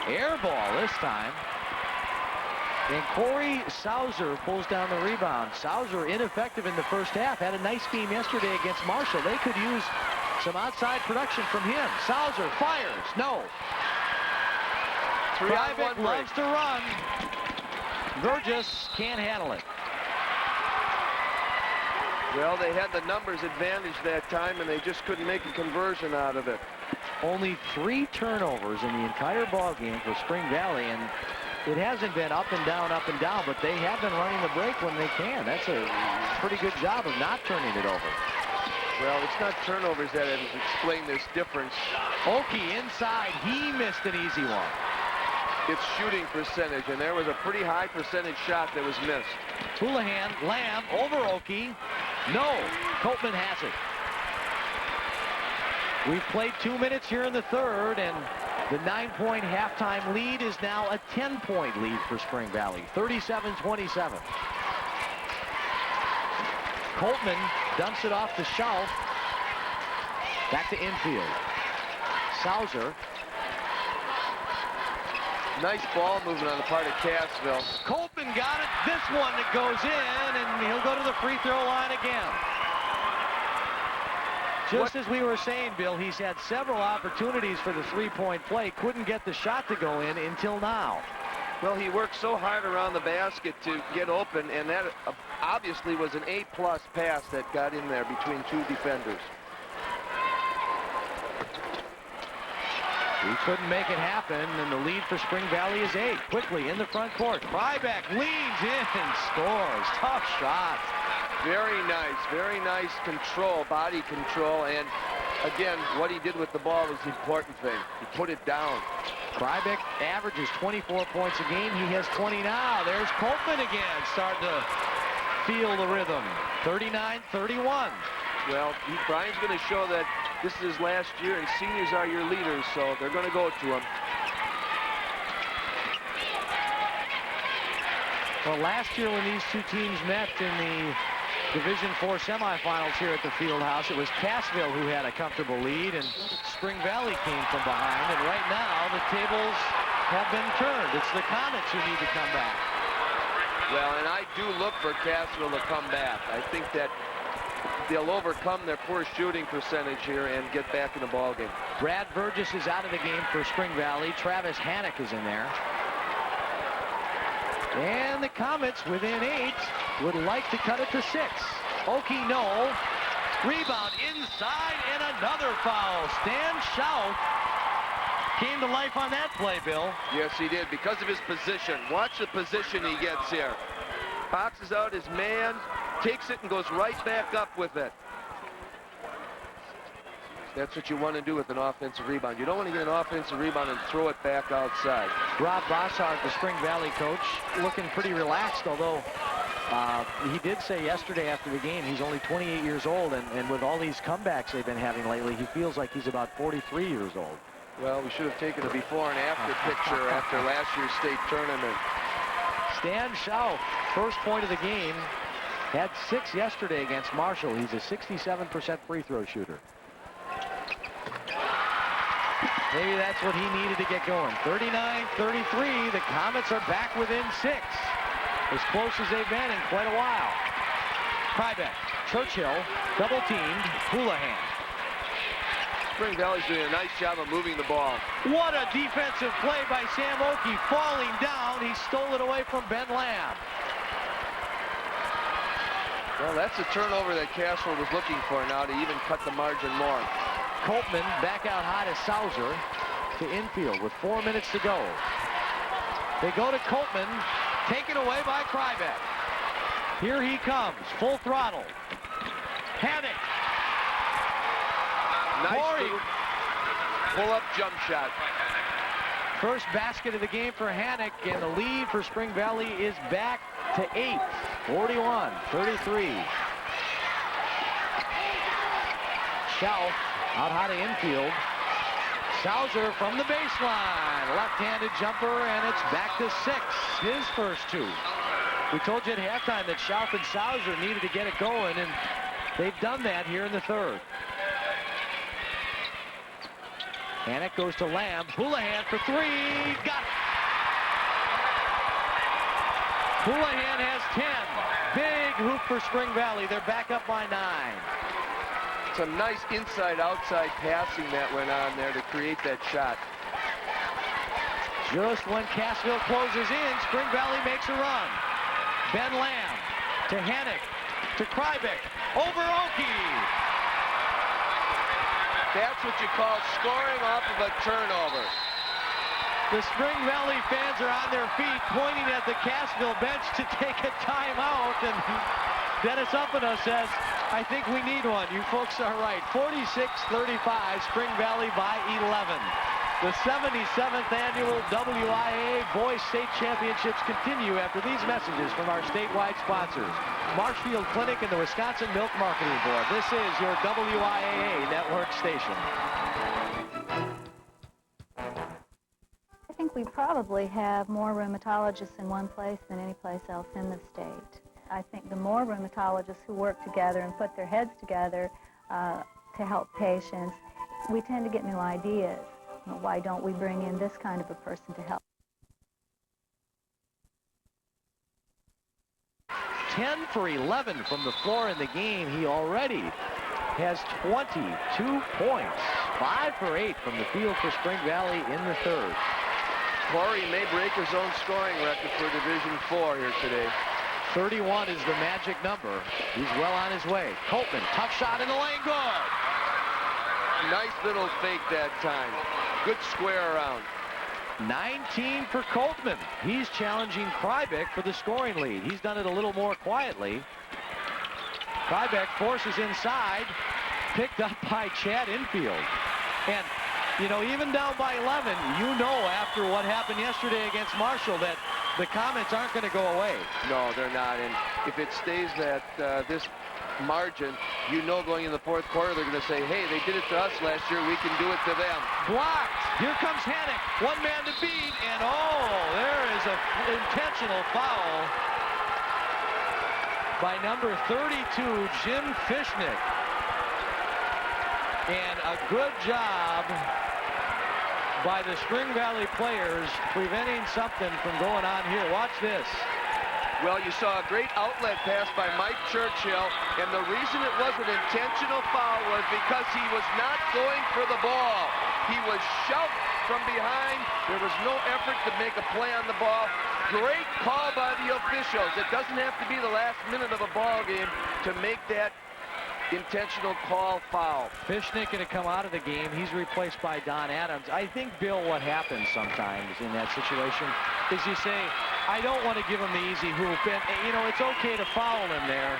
Air ball this time. And Corey Sauser pulls down the rebound. Sauser ineffective in the first half. Had a nice game yesterday against Marshall. They could use some outside production from him. Sauser fires. No. Kryvik loves to run. Burgess can't handle it. Well, they had the numbers advantage that time, and they just couldn't make a conversion out of it. Only 3 turnovers in the entire ball game for Spring Valley, and it hasn't been up and down, but they have been running the break when they can. That's a pretty good job of not turning it over. Well, it's not turnovers that have explained this difference. Oki inside. He missed an easy one. It's shooting percentage, and there was a pretty high percentage shot that was missed. Houlihan, Lamb over Oki. No, Coltman has it. We've played 2 minutes here in the third, and the 9-point halftime lead is now a 10-point lead for Spring Valley, 37-27. Coltman dumps it off to Schauf. Back to infield. Sauser. Nice ball movement on the part of Cassville. Coltman got it. This one that goes in, and he'll go to the free throw line again. Just as we were saying, Bill, he's had several opportunities for the three-point play. Couldn't get the shot to go in until now. Well, he worked so hard around the basket to get open, and that obviously was an A-plus pass that got in there between 2 defenders. He couldn't make it happen, and the lead for Spring Valley is 8. Quickly in the front court. Kryvik leans in and scores. Tough shot. Very nice control, body control, and again, what he did with the ball was the important thing. He put it down. Kryvik averages 24 points a game. He has 20 now. There's Coltman again, starting to feel the rhythm. 39-31. Well, Brian's going to show that this is his last year, and seniors are your leaders, so they're going to go to him. Well, last year when these two teams met in the Division IV semifinals here at the Fieldhouse, it was Cassville who had a comfortable lead, and Spring Valley came from behind. And right now, the tables have been turned. It's the Comets who need to come back. Well, and I do look for Cassville to come back. I think that they'll overcome their poor shooting percentage here and get back in the ballgame. Brad Burgess is out of the game for Spring Valley. Travis Hannock is in there. And the Comets, within 8, would like to cut it to 6. Oki, no. Rebound inside, and another foul. Stan Schauf came to life on that play, Bill. Yes, he did, because of his position. Watch the position he gets here. Boxes out his man, takes it, and goes right back up with it. That's what you want to do with an offensive rebound. You don't want to get an offensive rebound and throw it back outside. Rob Bossart, the Spring Valley coach, looking pretty relaxed, although he did say yesterday after the game he's only 28 years old, and with all these comebacks they've been having lately, he feels like he's about 43 years old. Well, we should have taken a before and after picture after last year's state tournament. Stan Schauf, first point of the game, had 6 yesterday against Marshall. He's a 67% free throw shooter. Maybe that's what he needed to get going. 39-33, the Comets are back within 6. As close as they've been in quite a while. Kryvik, Churchill, double-teamed, Houlihan. Spring Valley's doing a nice job of moving the ball. What a defensive play by Sam Oki, falling down. He stole it away from Ben Lamb. Well, that's a turnover that Cassville was looking for now to even cut the margin more. Coltman back out high to Sauser to infield with 4 minutes to go. They go to Coltman, taken away by Kryvik. Here he comes, full throttle. Hannick. Nice pull-up jump shot. First basket of the game for Hannick, and the lead for Spring Valley is back to 8. 41-33. Shelf out high to infield. Sauser from the baseline. Left-handed jumper, and it's back to 6. His first 2. We told you at halftime that Shelf and Sauser needed to get it going, and they've done that here in the third. Hannick goes to Lamb. Houlihan for 3. Got it. Houlihan has 10. Big hoop for Spring Valley. They're back up by 9. Some nice inside-outside passing that went on there to create that shot. Just when Cassville closes in, Spring Valley makes a run. Ben Lamb to Hannick to Kryvik. Over Oki. That's what you call scoring off of a turnover. The Spring Valley fans are on their feet pointing at the Cassville bench to take a timeout, and Dennis Uppina says, I think we need one. You folks are right. 46-35, Spring Valley by 11. The 77th annual WIAA Boys State Championships continue after these messages from our statewide sponsors. Marshfield Clinic and the Wisconsin Milk Marketing Board. This is your WIAA network station. I think we probably have more rheumatologists in one place than any place else in the state. I think the more rheumatologists who work together and put their heads together to help patients, we tend to get new ideas. Why don't we bring in this kind of a person to help? 10 for 11 from the floor in the game. He already has 22 points. 5 for 8 from the field for Spring Valley in the third. Corey may break his own scoring record for Division IV here today. 31 is the magic number. He's well on his way. Coltman, tough shot in the lane, good. Nice little fake that time. Good square around. 19 for Coltman. He's challenging Kryvik for the scoring lead. He's done it a little more quietly. Kryvik forces inside, picked up by Chad Infield. And, you know, even down by 11, you know after what happened yesterday against Marshall that the comments aren't going to go away. No, they're not. And if it stays at this margin, you know going in the fourth quarter they're going to say, hey, they did it to us last year, we can do it to them. Blocked. Here comes Hannick. One man to beat, and oh, there is an intentional foul by number 32, Jim Fishnick. And a good job by the Spring Valley players preventing something from going on here. Watch this. Well, you saw a great outlet pass by Mike Churchill, and the reason it was an intentional foul was because he was not going for the ball. He was shoved from behind. There was no effort to make a play on the ball. Great call by the officials. It doesn't have to be the last minute of a ball game to make that intentional call foul. Fishnick going to come out of the game. He's replaced by Don Adams. I think, Bill, what happens sometimes in that situation is you say, I don't want to give him the easy hoop. And, you know, it's okay to foul him there,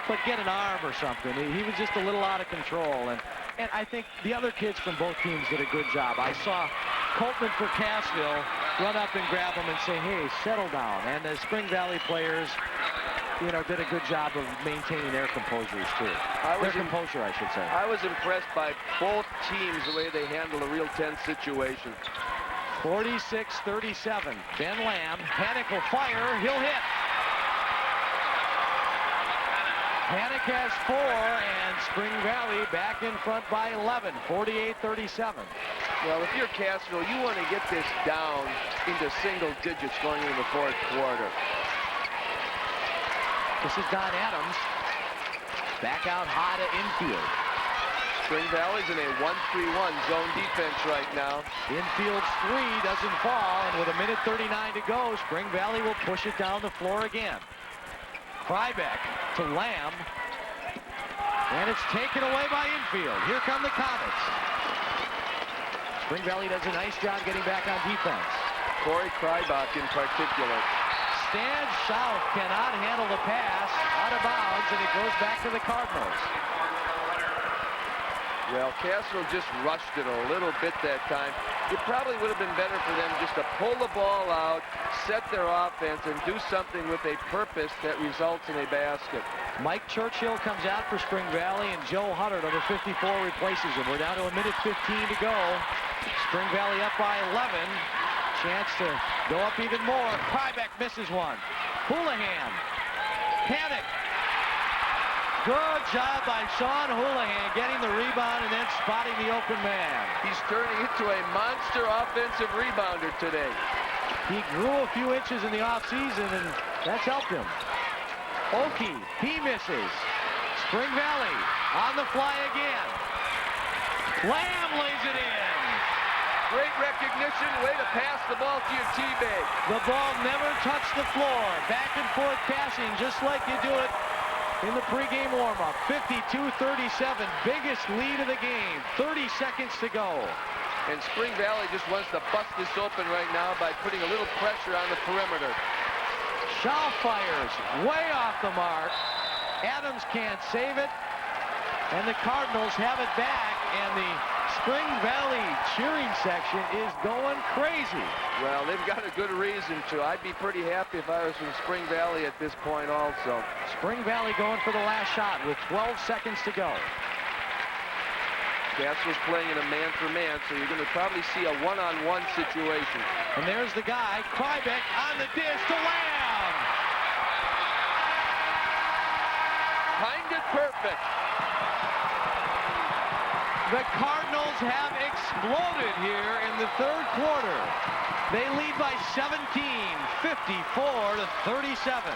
but get an arm or something. He was just a little out of control. And I think the other kids from both teams did a good job. I saw Coltman for Cassville run up and grab him and say, hey, settle down. And the Spring Valley players, you know, did a good job of maintaining their composures, too. Their composure, I should say. I was impressed by both teams, the way they handled a real tense situation. 46-37. Ben Lamb. Hannick will fire. He'll hit. Hannick has 4, and Spring Valley back in front by 11. 48-37. Well, if you're Cassville, you want to get this down into single digits going into the fourth quarter. This is Don Adams. Back out high to infield. Spring Valley's in a 1-3-1 zone defense right now. Infield's 3 doesn't fall, and with 1:39 to go, Spring Valley will push it down the floor again. Kryvik to Lamb, and it's taken away by infield. Here come the Comets. Spring Valley does a nice job getting back on defense. Corey Kryvik in particular. Stan Schauf cannot handle the pass, out of bounds, and it goes back to the Cardinals. Well, Cassville just rushed it a little bit that time. It probably would have been better for them just to pull the ball out, set their offense, and do something with a purpose that results in a basket. Mike Churchill comes out for Spring Valley, and Joe Huddard, number 54, replaces him. We're down to 1:15 to go. Spring Valley up by 11. Chance to go up even more. Kryvik misses one. Houlihan. Panic. Good job by Sean Houlihan getting the rebound and then spotting the open man. He's turning into a monster offensive rebounder today. He grew a few inches in the offseason, and that's helped him. Oki, he misses. Spring Valley on the fly again. Lamb lays it in. Great recognition, way to pass the ball to your teammate. The ball never touched the floor. Back and forth passing, just like you do it in the pregame warm-up. 52-37, biggest lead of the game. 30 seconds to go. And Spring Valley just wants to bust this open right now by putting a little pressure on the perimeter. Shaw fires way off the mark. Adams can't save it. And the Cardinals have it back, and the Spring Valley cheering section is going crazy. Well, they've got a good reason to. I'd be pretty happy if I was from Spring Valley at this point also. Spring Valley going for the last shot with 12 seconds to go. Cassville's playing in a man-for-man, so you're going to probably see a one-on-one situation. And there's the guy, Kryvik, on the dish to Lamb. Timed it perfect. The Cardinals have exploded here in the third quarter. They lead by 17, 54-37.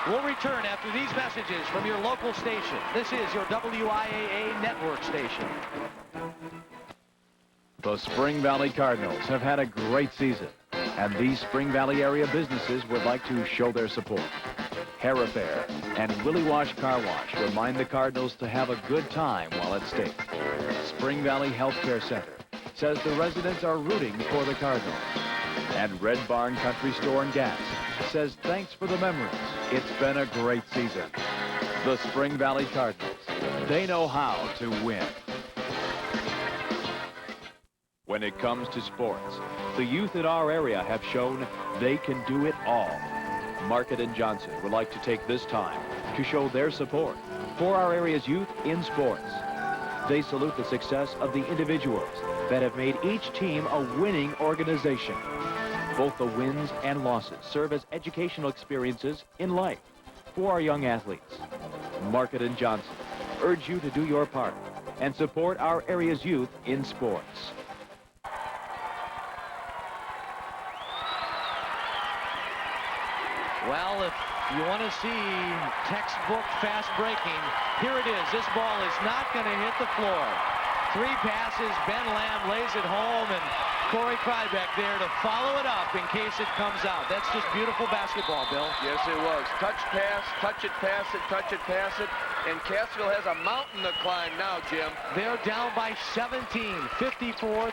We'll return after these messages from your local station. This is your WIAA network station. The Spring Valley Cardinals have had a great season, and these Spring Valley area businesses would like to show their support. Hair Repair and Willie Wash Car Wash remind the Cardinals to have a good time while at stake. Spring Valley Healthcare Center says the residents are rooting for the Cardinals. And Red Barn Country Store and Gas says thanks for the memories. It's been a great season. The Spring Valley Cardinals, they know how to win. When it comes to sports, the youth in our area have shown they can do it all. Market and Johnson would like to take this time to show their support for our area's youth in sports. They salute the success of the individuals that have made each team a winning organization. Both the wins and losses serve as educational experiences in life for our young athletes. Market and Johnson urge you to do your part and support our area's youth in sports. Well, if you want to see textbook fast breaking, here it is. This ball is not going to hit the floor. 3 passes, Ben Lamb lays it home, and Corey Kryvik there to follow it up in case it comes out. That's just beautiful basketball, Bill. Yes, it was. Touch, pass, touch it, pass it, touch it, pass it. And Cassville has a mountain to climb now, Jim. They're down by 17, 54-37,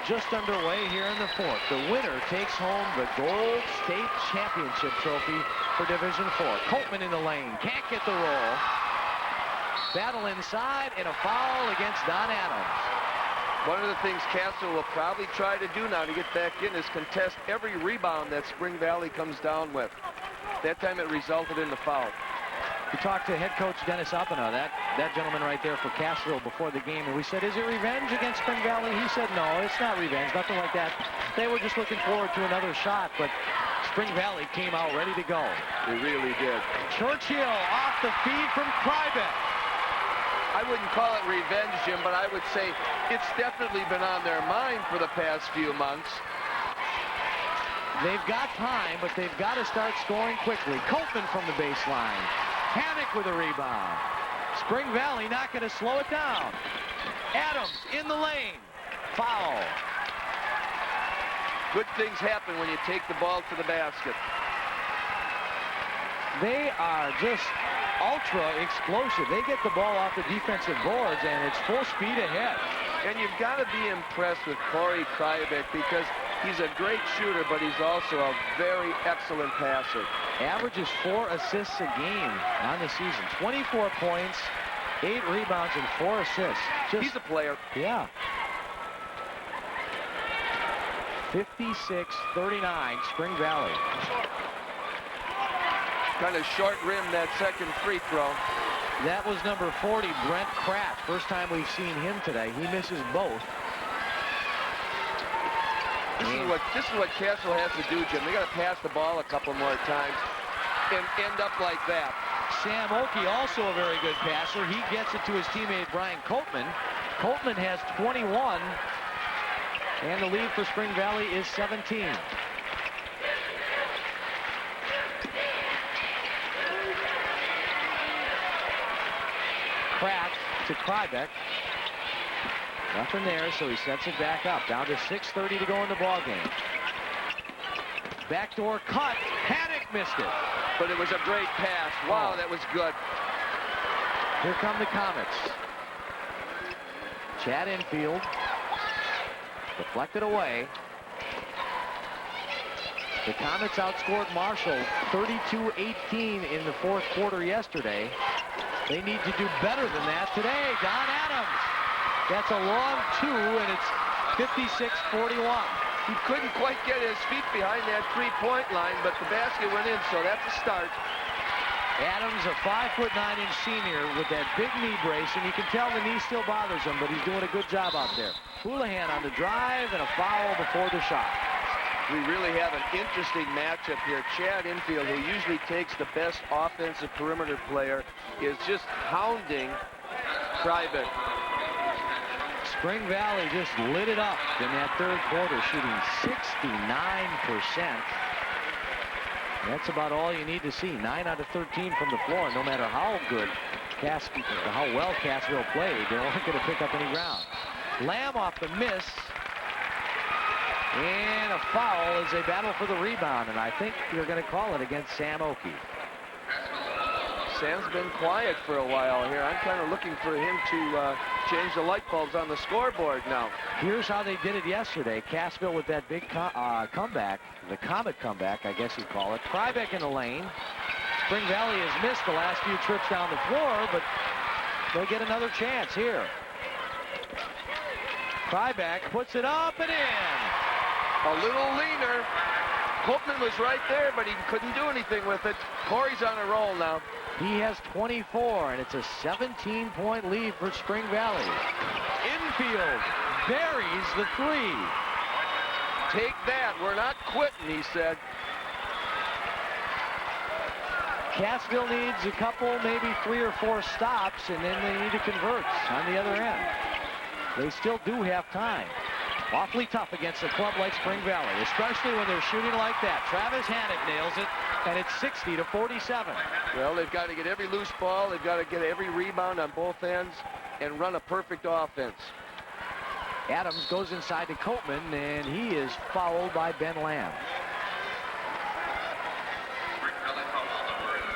just underway here in the fourth. The winner takes home the Gold State Championship trophy for Division 4. Coltman in the lane, can't get the roll. Battle inside, and a foul against Don Adams. One of the things Cassville will probably try to do now to get back in is contest every rebound that Spring Valley comes down with. That time it resulted in the foul. We talked to head coach Dennis Opena, that gentleman right there for Cassville before the game, and we said, is it revenge against Spring Valley? He said, no, it's not revenge, nothing like that. They were just looking forward to another shot, but Spring Valley came out ready to go. They really did. Churchill off the feed from Kryvik. I wouldn't call it revenge, Jim, but I would say it's definitely been on their mind for the past few months. They've got time, but they've got to start scoring quickly. Coltman from the baseline. Panic with a rebound. Spring Valley not going to slow it down. Adams in the lane. Foul. Good things happen when you take the ball to the basket. They are just ultra explosive. They get the ball off the defensive boards, and it's full speed ahead. And you've got to be impressed with Corey Kryvik because he's a great shooter, but he's also a very excellent passer. Averages 4 assists a game on the season. 24 points, 8 rebounds and 4 assists. He's a player. Yeah. 56-39, Spring Valley. Kind of short rim that second free throw. That was number 40, Brent Kraft. First time we've seen him today. He misses both. This is what Cassville has to do, Jim. They got to pass the ball a couple more times and end up like that. Sam Oakey, also a very good passer. He gets it to his teammate Brian Copeman. Copeman has 21, and the lead for Spring Valley is 17. Kraft to Kryvik. Nothing there, so he sets it back up. Down to 6:30 to go in the ballgame. Backdoor cut. Haddock missed it. But it was a great pass. Wow, that was good. Here come the Comets. Chad Infield. Deflected away. The Comets outscored Marshall 32-18 in the fourth quarter yesterday. They need to do better than that today. Don Adams. That's a long 2, and it's 56-41. He couldn't quite get his feet behind that three-point line, but the basket went in, so that's a start. Adams, a 5'9" senior with that big knee brace, and you can tell the knee still bothers him, but he's doing a good job out there. Houlihan on the drive and a foul before the shot. We really have an interesting matchup here. Chad Infield, who usually takes the best offensive perimeter player, is just hounding Kryvik. Spring Valley just lit it up in that third quarter, shooting 69%. That's about all you need to see. 9 out of 13 from the floor. No matter how good how well Cassville played, they weren't going to pick up any ground. Lamb off the miss. And a foul as they battle for the rebound, and I think you're going to call it against Sam Oakey. Sam's been quiet for a while here. I'm kind of looking for him to change the light bulbs on the scoreboard now. Here's how they did it yesterday. Cassville with that big comeback, the Comet comeback, I guess you'd call it. Kryvik in the lane. Spring Valley has missed the last few trips down the floor, but they'll get another chance here. Kryvik puts it up and in. A little leaner. Copeman was right there, but he couldn't do anything with it. Corey's on a roll now. He has 24, and it's a 17-point lead for Spring Valley. Infield buries the 3. Take that. We're not quitting, he said. Cassville needs a couple, maybe 3 or 4 stops, and then they need to convert on the other end. They still do have time. Awfully tough against a club like Spring Valley, especially when they're shooting like that. Travis Haddock nails it, and it's 60-47. Well, they've got to get every loose ball. They've got to get every rebound on both ends and run a perfect offense. Adams goes inside to Copeman, and he is fouled by Ben Lamb.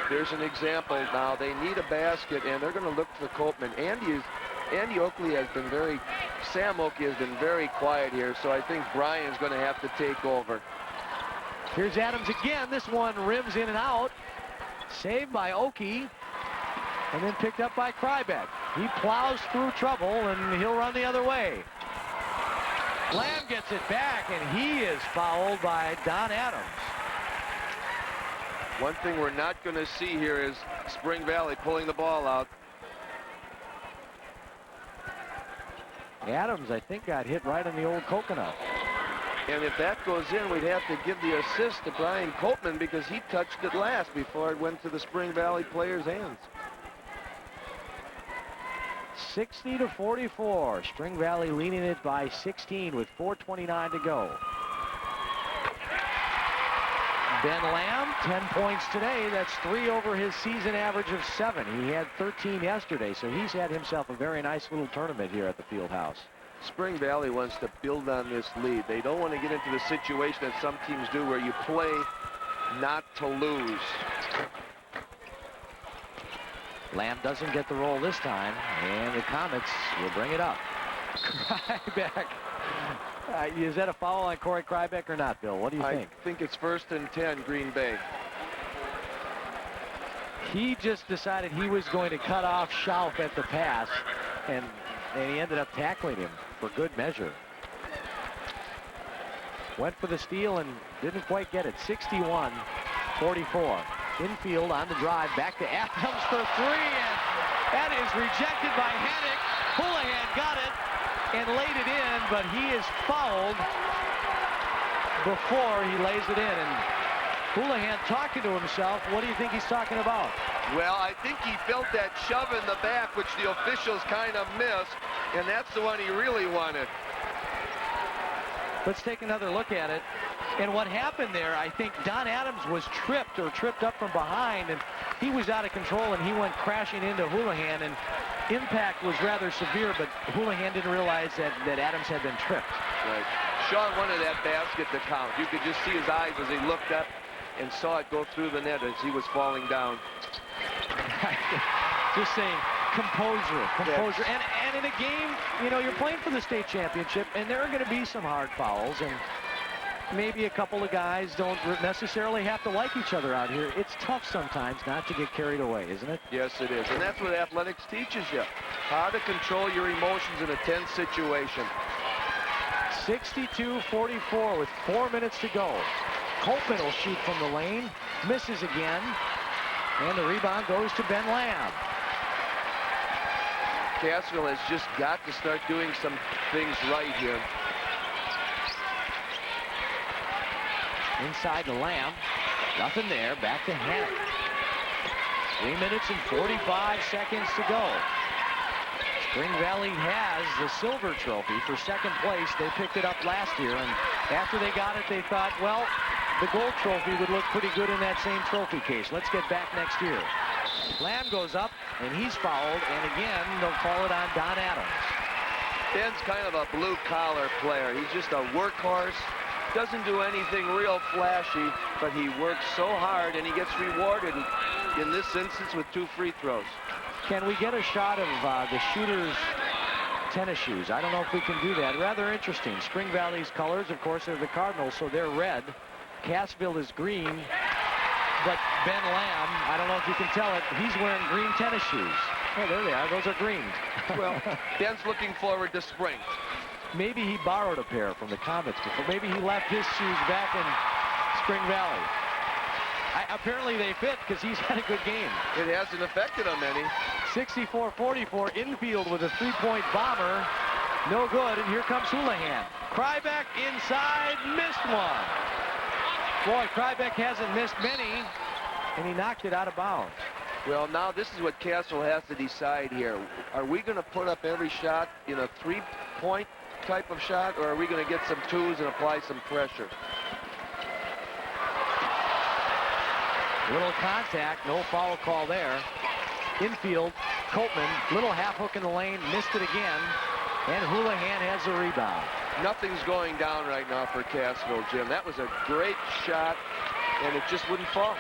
Here's an example now. They need a basket, and they're going to look for Copeman. Andy Oakley has been Sam Oakey has been very quiet here, so I think Brian's going to have to take over. Here's Adams again. This one rims in and out. Saved by Oakey, and then picked up by Kryvik. He plows through trouble, and he'll run the other way. Lamb gets it back, and he is fouled by Don Adams. One thing we're not going to see here is Spring Valley pulling the ball out. Adams, I think, got hit right in the old coconut. And if that goes in, we'd have to give the assist to Brian Copeman because he touched it last before it went to the Spring Valley players' hands. 60-44. Spring Valley leading it by 16 with 4:29 to go. Ben Lamb, 10 points today. That's 3 over his season average of 7. He had 13 yesterday, so he's had himself a very nice little tournament here at the field house. Spring Valley wants to build on this lead. They don't want to get into the situation that some teams do where you play not to lose. Lamb doesn't get the roll this time, and the Comets will bring it up. Kryvik. Is that a foul on Corey Kryvik or not, Bill? What do you think? I think it's 1st and 10, Green Bay. He just decided he was going to cut off Schauf at the pass, and he ended up tackling him for good measure. Went for the steal and didn't quite get it. 61-44. Infield on the drive, back to Adams for three, and that is rejected by Hennick. Houlihan got it and laid it in, but he is fouled before he lays it in. And Houlihan talking to himself. What do you think he's talking about? Well, I think he felt that shove in the back, which the officials kind of missed, and that's the one he really wanted. Let's take another look at it. And what happened there, I think Don Adams was tripped up from behind, and he was out of control, and he went crashing into Houlihan, and impact was rather severe, but Houlihan didn't realize that Adams had been tripped. Right. Sean wanted that basket to count. You could just see his eyes as he looked up and saw it go through the net as he was falling down. Just saying, composure. Yes. And in a game, you know, you're playing for the state championship, and there are going to be some hard fouls, and maybe a couple of guys don't necessarily have to like each other out here. It's tough sometimes not to get carried away, isn't it? Yes, it is. And that's what athletics teaches you. How to control your emotions in a tense situation. 62-44 with 4 minutes to go. Colpin will shoot from the lane. Misses again. And the rebound goes to Ben Lamb. Cassville has just got to start doing some things right here. Inside to Lamb. Nothing there. Back to Hannick. 3 minutes and 45 seconds to go. Spring Valley has the silver trophy for second place. They picked it up last year, and after they got it, they thought, well, the gold trophy would look pretty good in that same trophy case. Let's get back next year. Lamb goes up, and he's fouled, and again, they'll call it on Don Adams. Ben's kind of a blue-collar player. He's just a workhorse. Doesn't do anything real flashy, but he works so hard, and he gets rewarded in this instance with 2 free throws. Can we get a shot of the shooter's tennis shoes? I don't know if we can do that. Rather interesting. Spring Valley's colors, of course, are the Cardinals, so they're red. Cassville is green, but Ben Lamb, I don't know if you can tell it, he's wearing green tennis shoes. Oh, there they are. Those are green. Well, Ben's looking forward to spring. Maybe he borrowed a pair from the Comets before. Maybe he left his shoes back in Spring Valley. Apparently they fit because he's had a good game. It hasn't affected him any. 64-44, infield with a three-point bomber. No good, and here comes Houlihan. Kryvik inside, missed one. Boy, Kryvik hasn't missed many, and he knocked it out of bounds. Well, now this is what Cassville has to decide here. Are we going to put up every shot in a three-point type of shot, or are we going to get some twos and apply some pressure? Little contact, no foul call there. Infield, Coltman, little half hook in the lane, missed it again, and Houlihan has the rebound. Nothing's going down right now for Cassville, Jim. That was a great shot, and it just wouldn't fall.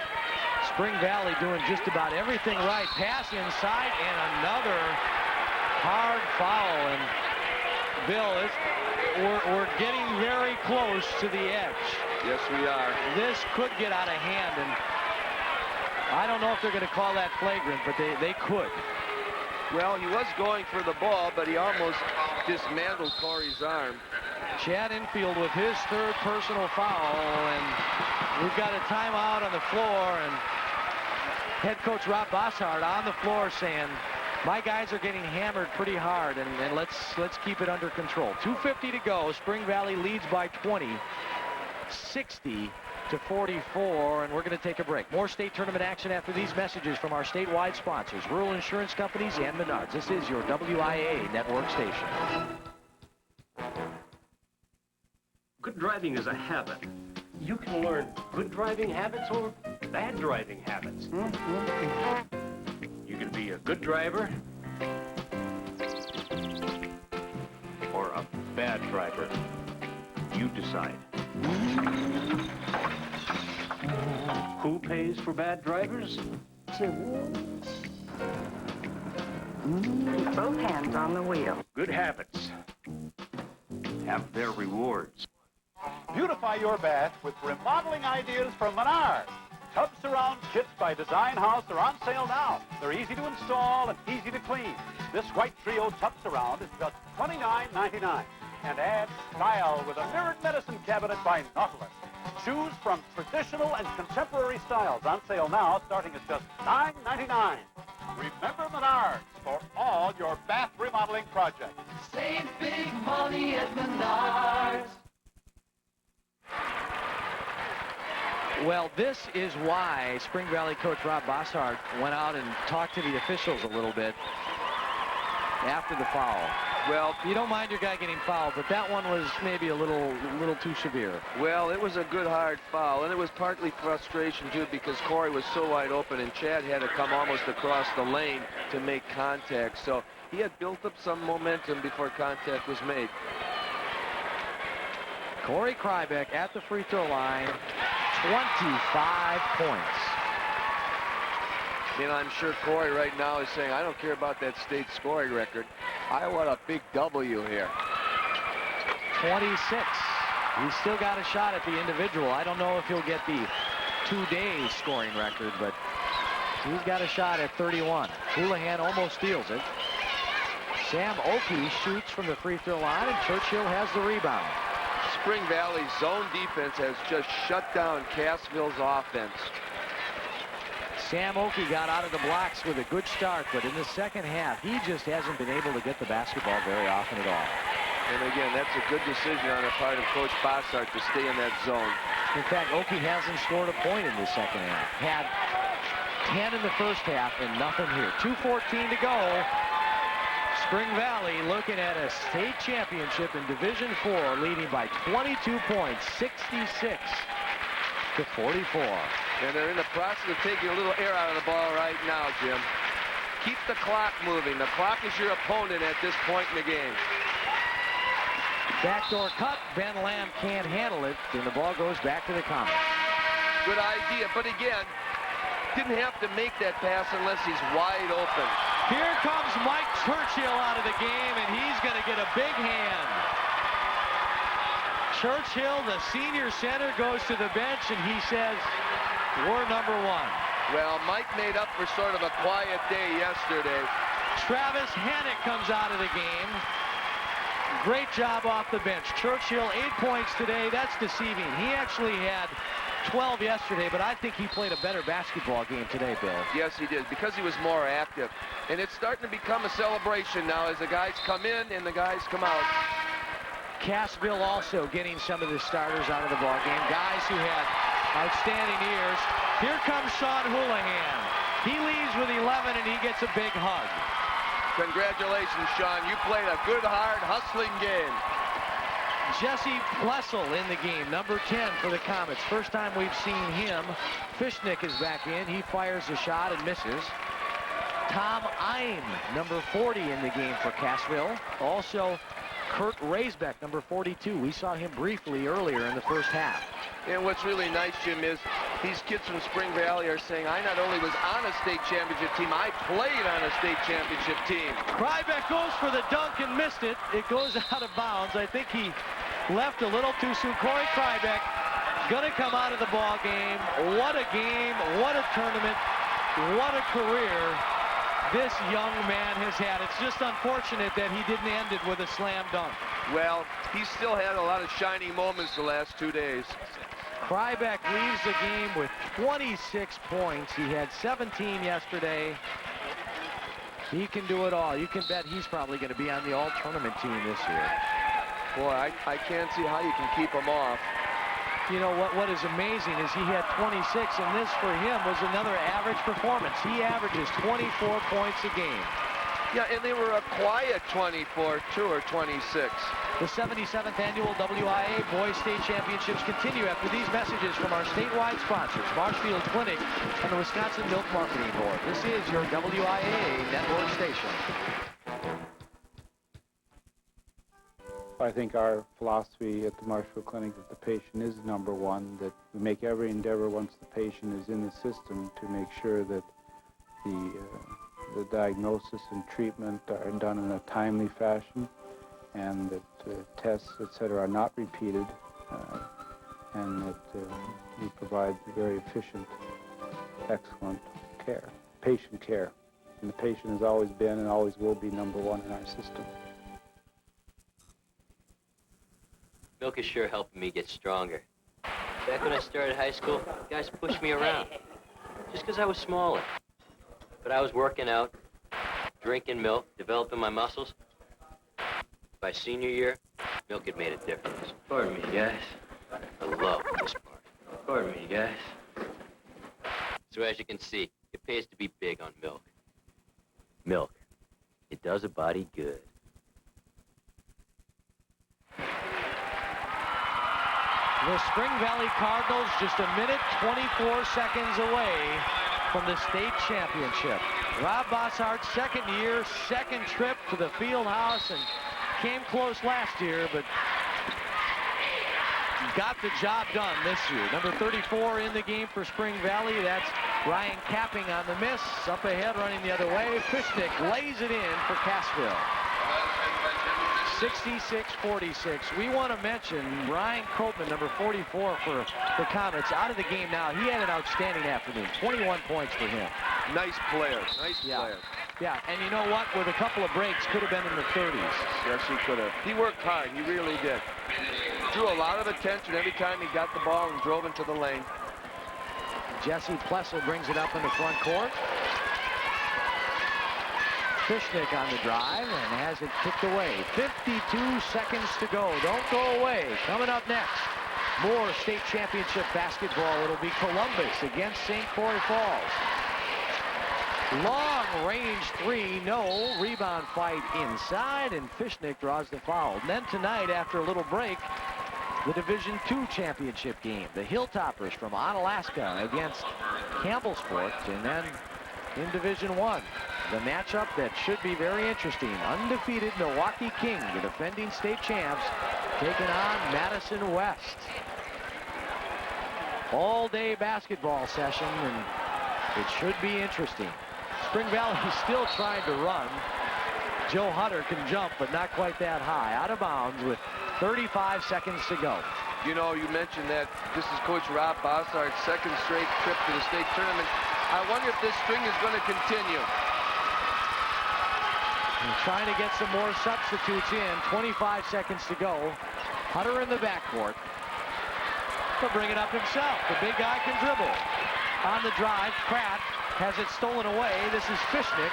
Spring Valley doing just about everything right. Pass inside, and another hard foul. And Bill, we're getting very close to the edge. Yes, we are. This could get out of hand, and I don't know if they're going to call that flagrant, but they could. Well, he was going for the ball, but he almost dismantled Corey's arm. Chad Infield with his third personal foul, and we've got a timeout on the floor, and head coach Rob Bosshard on the floor saying, my guys are getting hammered pretty hard, and let's keep it under control. 2:50 to go. Spring Valley leads by 20, 60-44, and we're going to take a break. More state tournament action after these messages from our statewide sponsors, Rural Insurance Companies and Menards. This is your WIA network station. Good driving is a habit. You can learn good driving habits or bad driving habits. You can be a good driver or a bad driver. You decide. Who pays for bad drivers? Keep both hands on the wheel. Good habits have their rewards. Beautify your bath with remodeling ideas from Menards. Tub Surround kits by Design House are on sale now. They're easy to install and easy to clean. This white trio Tub Surround is just $29.99 and adds style with a mirrored medicine cabinet by Nautilus. Choose from traditional and contemporary styles on sale now, starting at just $9.99. Remember Menards for all your bath remodeling projects. Save big money at Menards. Well, this is why Spring Valley coach Rob Bossart went out and talked to the officials a little bit after the foul. Well, you don't mind your guy getting fouled, but that one was maybe a little too severe. Well, it was a good hard foul, and it was partly frustration, too, because Corey was so wide open, and Chad had to come almost across the lane to make contact. So he had built up some momentum before contact was made. Corey Kryvik at the free throw line, 25 points. And I'm sure Corey right now is saying, I don't care about that state scoring record. I want a big W here. 26. He's still got a shot at the individual. I don't know if he'll get the 2-day scoring record, but he's got a shot at 31. Houlihan almost steals it. Sam Oakey shoots from the free throw line, and Churchill has the rebound. Spring Valley's zone defense has just shut down Cassville's offense. Sam Oakey got out of the blocks with a good start, but in the second half, he just hasn't been able to get the basketball very often at all. And again, that's a good decision on the part of Coach Bossart to stay in that zone. In fact, Oakey hasn't scored a point in the second half. Had 10 in the first half and nothing here. 2:14 to go. Spring Valley looking at a state championship in Division IV, leading by 22 points, 66 to 44. And they're in the process of taking a little air out of the ball right now, Jim. Keep the clock moving. The clock is your opponent at this point in the game. Backdoor cut. Ben Lamb can't handle it, and the ball goes back to the Comets. Good idea, but again, didn't have to make that pass unless he's wide open. Here comes Mike Churchill out of the game, and he's going to get a big hand. Churchill, the senior center, goes to the bench, and he says, we're number one. Well, Mike made up for sort of a quiet day yesterday. Travis Hannick comes out of the game. Great job off the bench. Churchill, 8 points today. That's deceiving. He actually had 12 yesterday, but I think he played a better basketball game today, Bill. Yes, he did, because he was more active. And it's starting to become a celebration now as the guys come in and the guys come out. Cassville also getting some of the starters out of the ball game. Guys who had outstanding years. Here comes Sean Houlihan. He leaves with 11, and he gets a big hug. Congratulations, Sean. You played a good, hard, hustling game. Jesse Plessel in the game, number 10 for the Comets. First time we've seen him. Fishnick is back in. He fires a shot and misses. Tom Eim, number 40 in the game for Cassville. Also, Kurt Raisbeck, number 42. We saw him briefly earlier in the first half. And what's really nice, Jim, is these kids from Spring Valley are saying, I not only was on a state championship team, I played on a state championship team. Kryvik goes for the dunk and missed it. It goes out of bounds. I think he left a little too soon. Corey Kryvik gonna come out of the ball game. What a game, what a tournament, what a career this young man has had. It's just unfortunate that he didn't end it with a slam dunk. Well, he still had a lot of shining moments the last 2 days. Kryvik leaves the game with 26 points. He had 17 yesterday. He can do it all. You can bet he's probably going to be on the all-tournament team this year. Boy, I can't see how you can keep him off. You know, what is amazing is he had 26, and this for him was another average performance. He averages 24 points a game. Yeah, and they were a quiet 24, too, or 26. The 77th annual WIA Boys State Championships continue after these messages from our statewide sponsors, Marshfield Clinic and the Wisconsin Milk Marketing Board. This is your WIA network station. I think our philosophy at the Marshfield Clinic that the patient is number one, that we make every endeavor once the patient is in the system to make sure that the diagnosis and treatment are done in a timely fashion, and that tests, etc., are not repeated, and that we provide very efficient excellent care, patient care. And the patient has always been and always will be number one in our system. Milk is sure helping me get stronger. Back when I started high school, guys pushed me around just because I was smaller. But I was working out, drinking milk, developing my muscles. By senior year, milk had made a difference. Pardon me, guys. I love this part. Pardon me, guys. So as you can see, it pays to be big on milk. Milk. It does a body good. The Spring Valley Cardinals just a minute 24 seconds away from the state championship. Rob Bosshart's second year, second trip to the field house, and came close last year, but got the job done this year. Number 34 in the game for Spring Valley. That's Ryan Capping on the miss. Up ahead, running the other way. Fishnick lays it in for Cassville. 66-46. We want to mention Ryan Copeman, number 44 for the Comets, out of the game now. He had an outstanding afternoon. 21 points for him. Nice player. Nice player. Yeah, and you know what? With a couple of breaks, could have been in the 30s. Yes, he could have. He worked hard. He really did. Drew a lot of attention every time he got the ball and drove into the lane. Jesse Plessel brings it up in the front court. Fishnick on the drive and has it kicked away. 52 seconds to go. Don't go away. Coming up next, more state championship basketball. It'll be Columbus against St. Croix Falls. Long range three, no. Rebound fight inside, and Fishnick draws the foul. And then tonight, after a little break, the Division II championship game. The Hilltoppers from Onalaska against Campbellsport, and then in Division I, the matchup that should be very interesting. Undefeated Milwaukee King, the defending state champs, taking on Madison West. All-day basketball session, and it should be interesting. Spring Valley is still trying to run. Joe Hunter can jump, but not quite that high. Out of bounds with 35 seconds to go. You know, you mentioned that this is Coach Rob Bosshart's second straight trip to the state tournament. I wonder if this string is going to continue. And trying to get some more substitutes in. 25 seconds to go. Hunter in the backcourt. He'll bring it up himself. The big guy can dribble. On the drive, Pratt has it stolen away. This is Fishnick.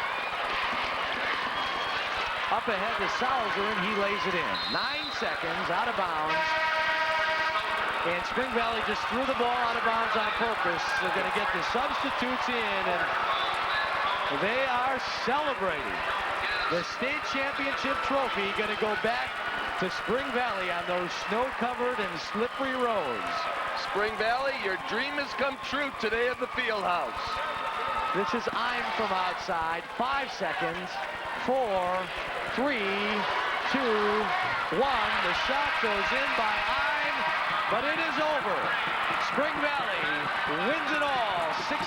Up ahead to Salzer, and he lays it in. 9 seconds, out of bounds. And Spring Valley just threw the ball out of bounds on purpose. They're going to get the substitutes in, and they are celebrating. The state championship trophy going to go back to Spring Valley on those snow-covered and slippery roads. Spring Valley, your dream has come true today at the field house. This is I'm from outside. 5 seconds. 4, 3, 2, 1. The shot goes in by I'm, but it is over. Spring Valley wins it all, 66-49.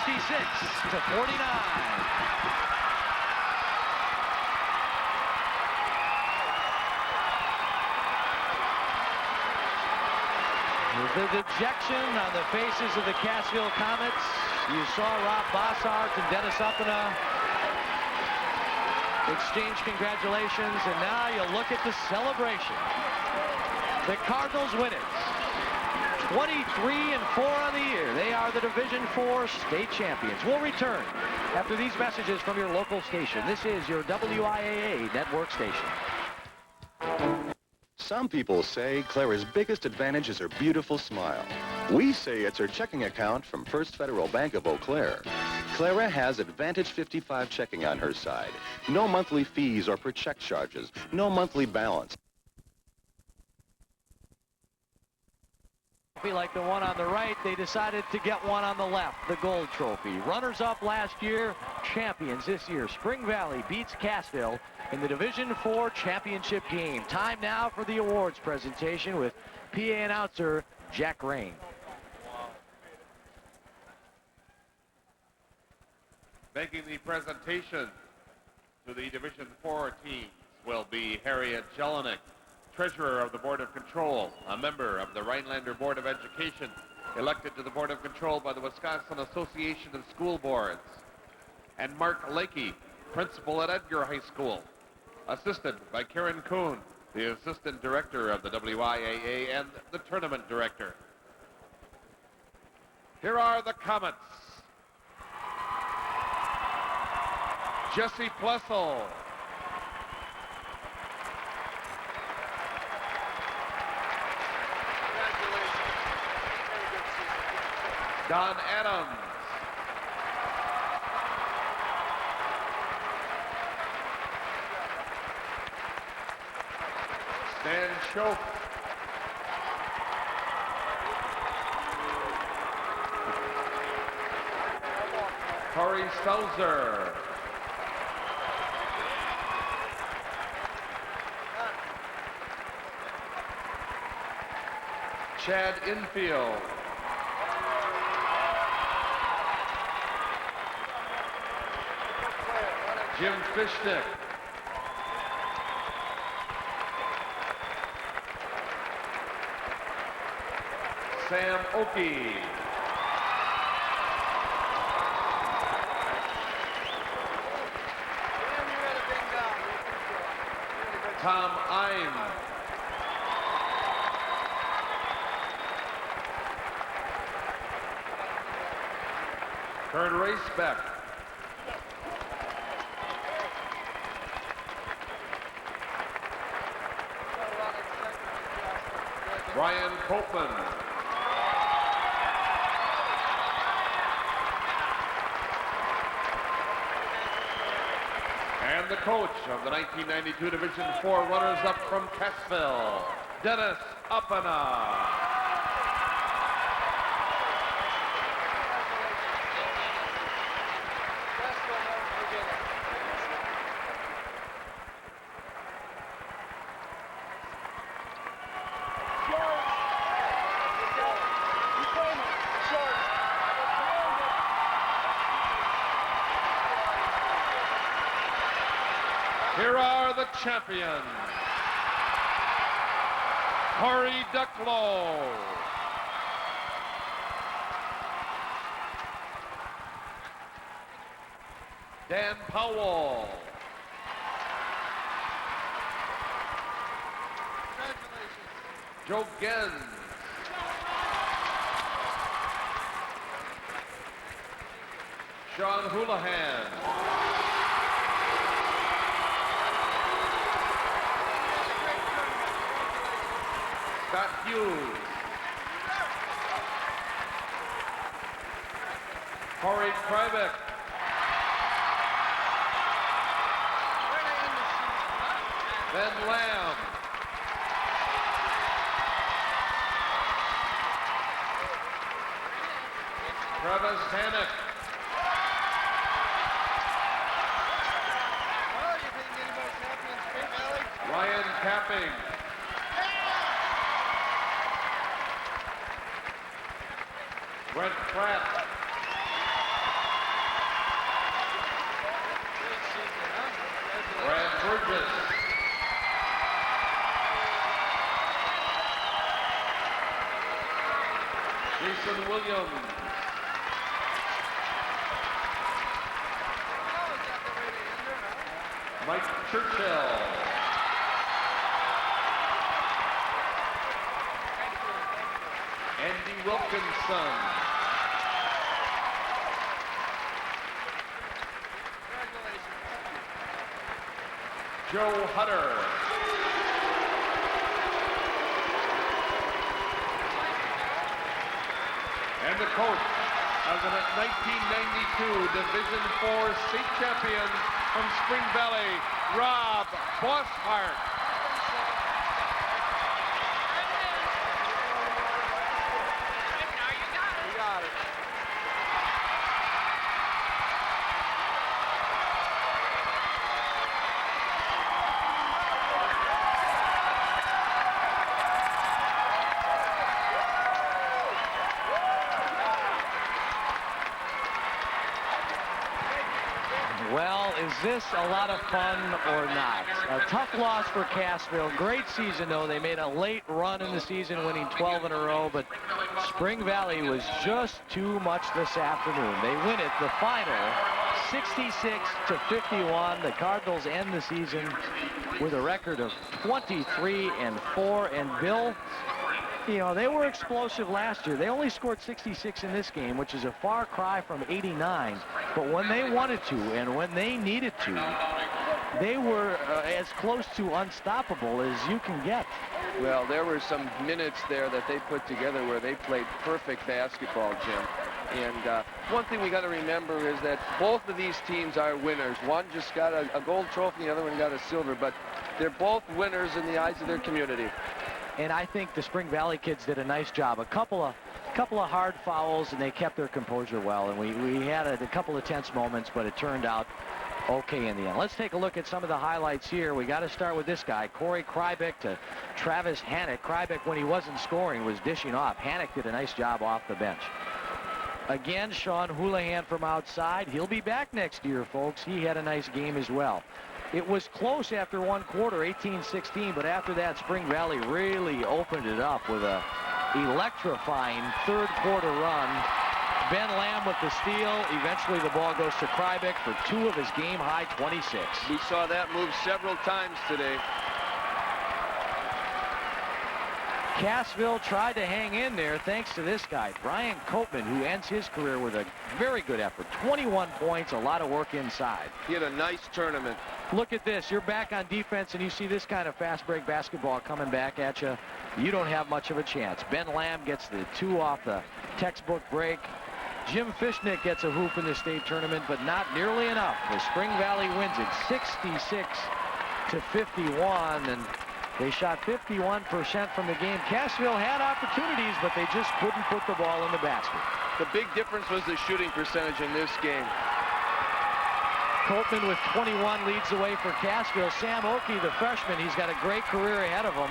The dejection on the faces of the Cassville Comets. You saw Rob Bossart and Dennis Uppena exchange congratulations, and now you look at the celebration. The Cardinals win it. 23-4 on the year. They are the Division IV state champions. We'll return after these messages from your local station. This is your WIAA network station. Some people say Clara's biggest advantage is her beautiful smile. We say it's her checking account from First Federal Bank of Eau Claire. Clara has Advantage 55 checking on her side. No monthly fees or per check charges. No monthly balance. Like the one on the right, they decided to get one on the left, the gold trophy. Runners-up last year, champions this year. Spring Valley beats Cassville in the Division IV championship game. Time now for the awards presentation with PA announcer Jack Rain. Making the presentation to the Division IV teams will be Harriet Jelinek, treasurer of the Board of Control, a member of the Rhinelander Board of Education, elected to the Board of Control by the Wisconsin Association of School Boards. And Mark Lakey, principal at Edgar High School, assisted by Karen Kuhn, the assistant director of the WIAA and the tournament director. Here are the Comets. Jesse Plessel. Don Adams. Stan Schoch. Corey Selzer. Chad Infield. Jim Fishnick. Sam Oakey. Tom Eim. Kurt Racebeck. Brian Copeman. And the coach of the 1992 Division IV runners-up from Cassville, Dennis Uppana. Here are the champions. Corey Ducklow. Dan Powell. Joe Gens. Sean Houlihan. Scott Hughes. Corey Kryvik. Ben Lamb. Travis Hannock. Ryan Capping. Brent Pratt. Brad Burgess. Jason Williams. Mike Churchill. Andy Wilkinson. Joe Hutter. And the coach of the 1992 Division IV state champions from Spring Valley, Rob Bosshart. Well, as this a lot of fun or not? A tough loss for Cassville. Great season, though. They made a late run in the season, winning 12 in a row, but Spring Valley was just too much this afternoon. They win it, the final, 66-51. The Cardinals end the season with a record of 23-4. And Bill, you know, they were explosive last year. They only scored 66 in this game, which is a far cry from 89. But when they wanted to and when they needed to, they were as close to unstoppable as you can get. Well, there were some minutes there that they put together where they played perfect basketball, Jim. And one thing we got to remember is that both of these teams are winners. One just got a gold trophy, the other one got a silver, but they're both winners in the eyes of their community. And I think the Spring Valley kids did a nice job. A couple of hard fouls, and they kept their composure well. And we had a couple of tense moments, but it turned out okay in the end. Let's take a look at some of the highlights here. We got to start with this guy, Corey Kryvik to Travis Hannock. Kryvik, when he wasn't scoring, was dishing off. Hannock did a nice job off the bench. Again, Sean Houlihan from outside. He'll be back next year, folks. He had a nice game as well. It was close after one quarter, 18-16, but after that, Spring Valley really opened it up with a electrifying third quarter run. Ben Lamb with the steal. Eventually, the ball goes to Kryvik for 2 of his game-high 26. We saw that move several times today. Cassville tried to hang in there thanks to this guy, Brian Copeman, who ends his career with a very good effort. 21 points, a lot of work inside. He had a nice tournament. Look at this. You're back on defense, and you see this kind of fast break basketball coming back at you. You don't have much of a chance. Ben Lamb gets the 2 off the textbook break. Jim Fishnick gets a hoop in the state tournament, but not nearly enough. The Spring Valley wins it 66-51, and they shot 51% from the game. Cassville had opportunities, but they just couldn't put the ball in the basket. The big difference was the shooting percentage in this game. Copeman with 21 leads the way for Cassville. Sam Oakey, the freshman, he's got a great career ahead of him.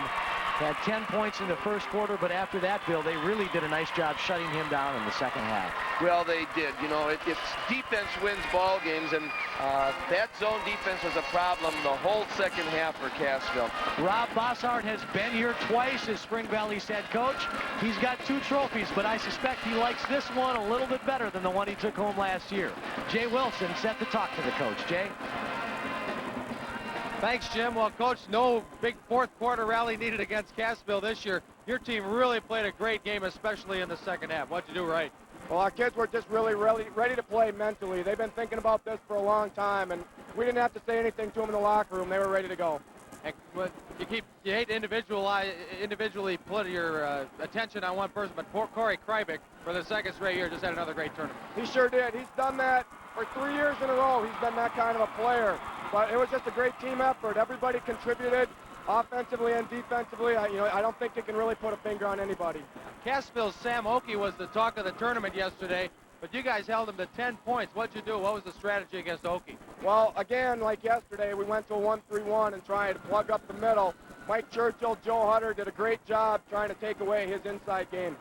Had 10 points in the first quarter, but after that, Bill, they really did a nice job shutting him down in the second half. Well, they did. You know, it's defense wins ball games, and that zone defense was a problem the whole second half for Cassville. Rob Bossart has been here twice as Spring Valley's head coach. He's got 2 trophies, but I suspect he likes this one a little bit better than the one he took home last year. Jay Wilson set to talk to the coach. Jay? Thanks, Jim. Well, Coach, no big fourth quarter rally needed against Cassville this year. Your team really played a great game, especially in the second half. What'd you do right? Well, our kids were just really ready to play mentally. They've been thinking about this for a long time, and we didn't have to say anything to them in the locker room. They were ready to go. And you hate to individually put your attention on one person, but poor Corey Kryvik, for the second straight year, just had another great tournament. He sure did. He's done that for 3 years in a row. He's been that kind of a player. But it was just a great team effort. Everybody contributed offensively and defensively. I don't think you can really put a finger on anybody. Cassville's Sam Oakey was the talk of the tournament yesterday, but you guys held him to 10 points. What'd you do? What was the strategy against Oakey? Well, again, like yesterday, we went to a 1-3-1 and tried to plug up the middle. Mike Churchill, Joe Hutter did a great job trying to take away his inside game.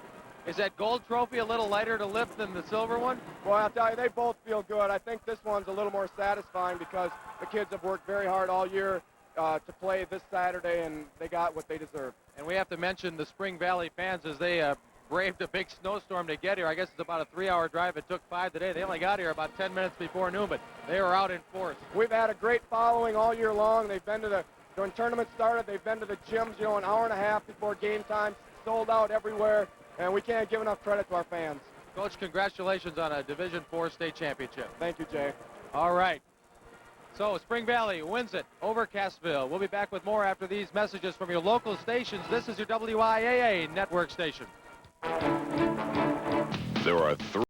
Is that gold trophy a little lighter to lift than the silver one? Well, I'll tell you, they both feel good. I think this one's a little more satisfying because the kids have worked very hard all year to play this Saturday, and they got what they deserve. And we have to mention the Spring Valley fans as they braved a big snowstorm to get here. I guess it's about a 3-hour drive. It took 5 today. They only got here about 10 minutes before noon, but they were out in force. We've had a great following all year long. They've been to when tournament started, they've been to the gyms, an hour and a half before game time, sold out everywhere. And we can't give enough credit to our fans. Coach, congratulations on a Division IV state championship. Thank you, Jay. All right. So Spring Valley wins it over Cassville. We'll be back with more after these messages from your local stations. This is your WIAA network station. There are 3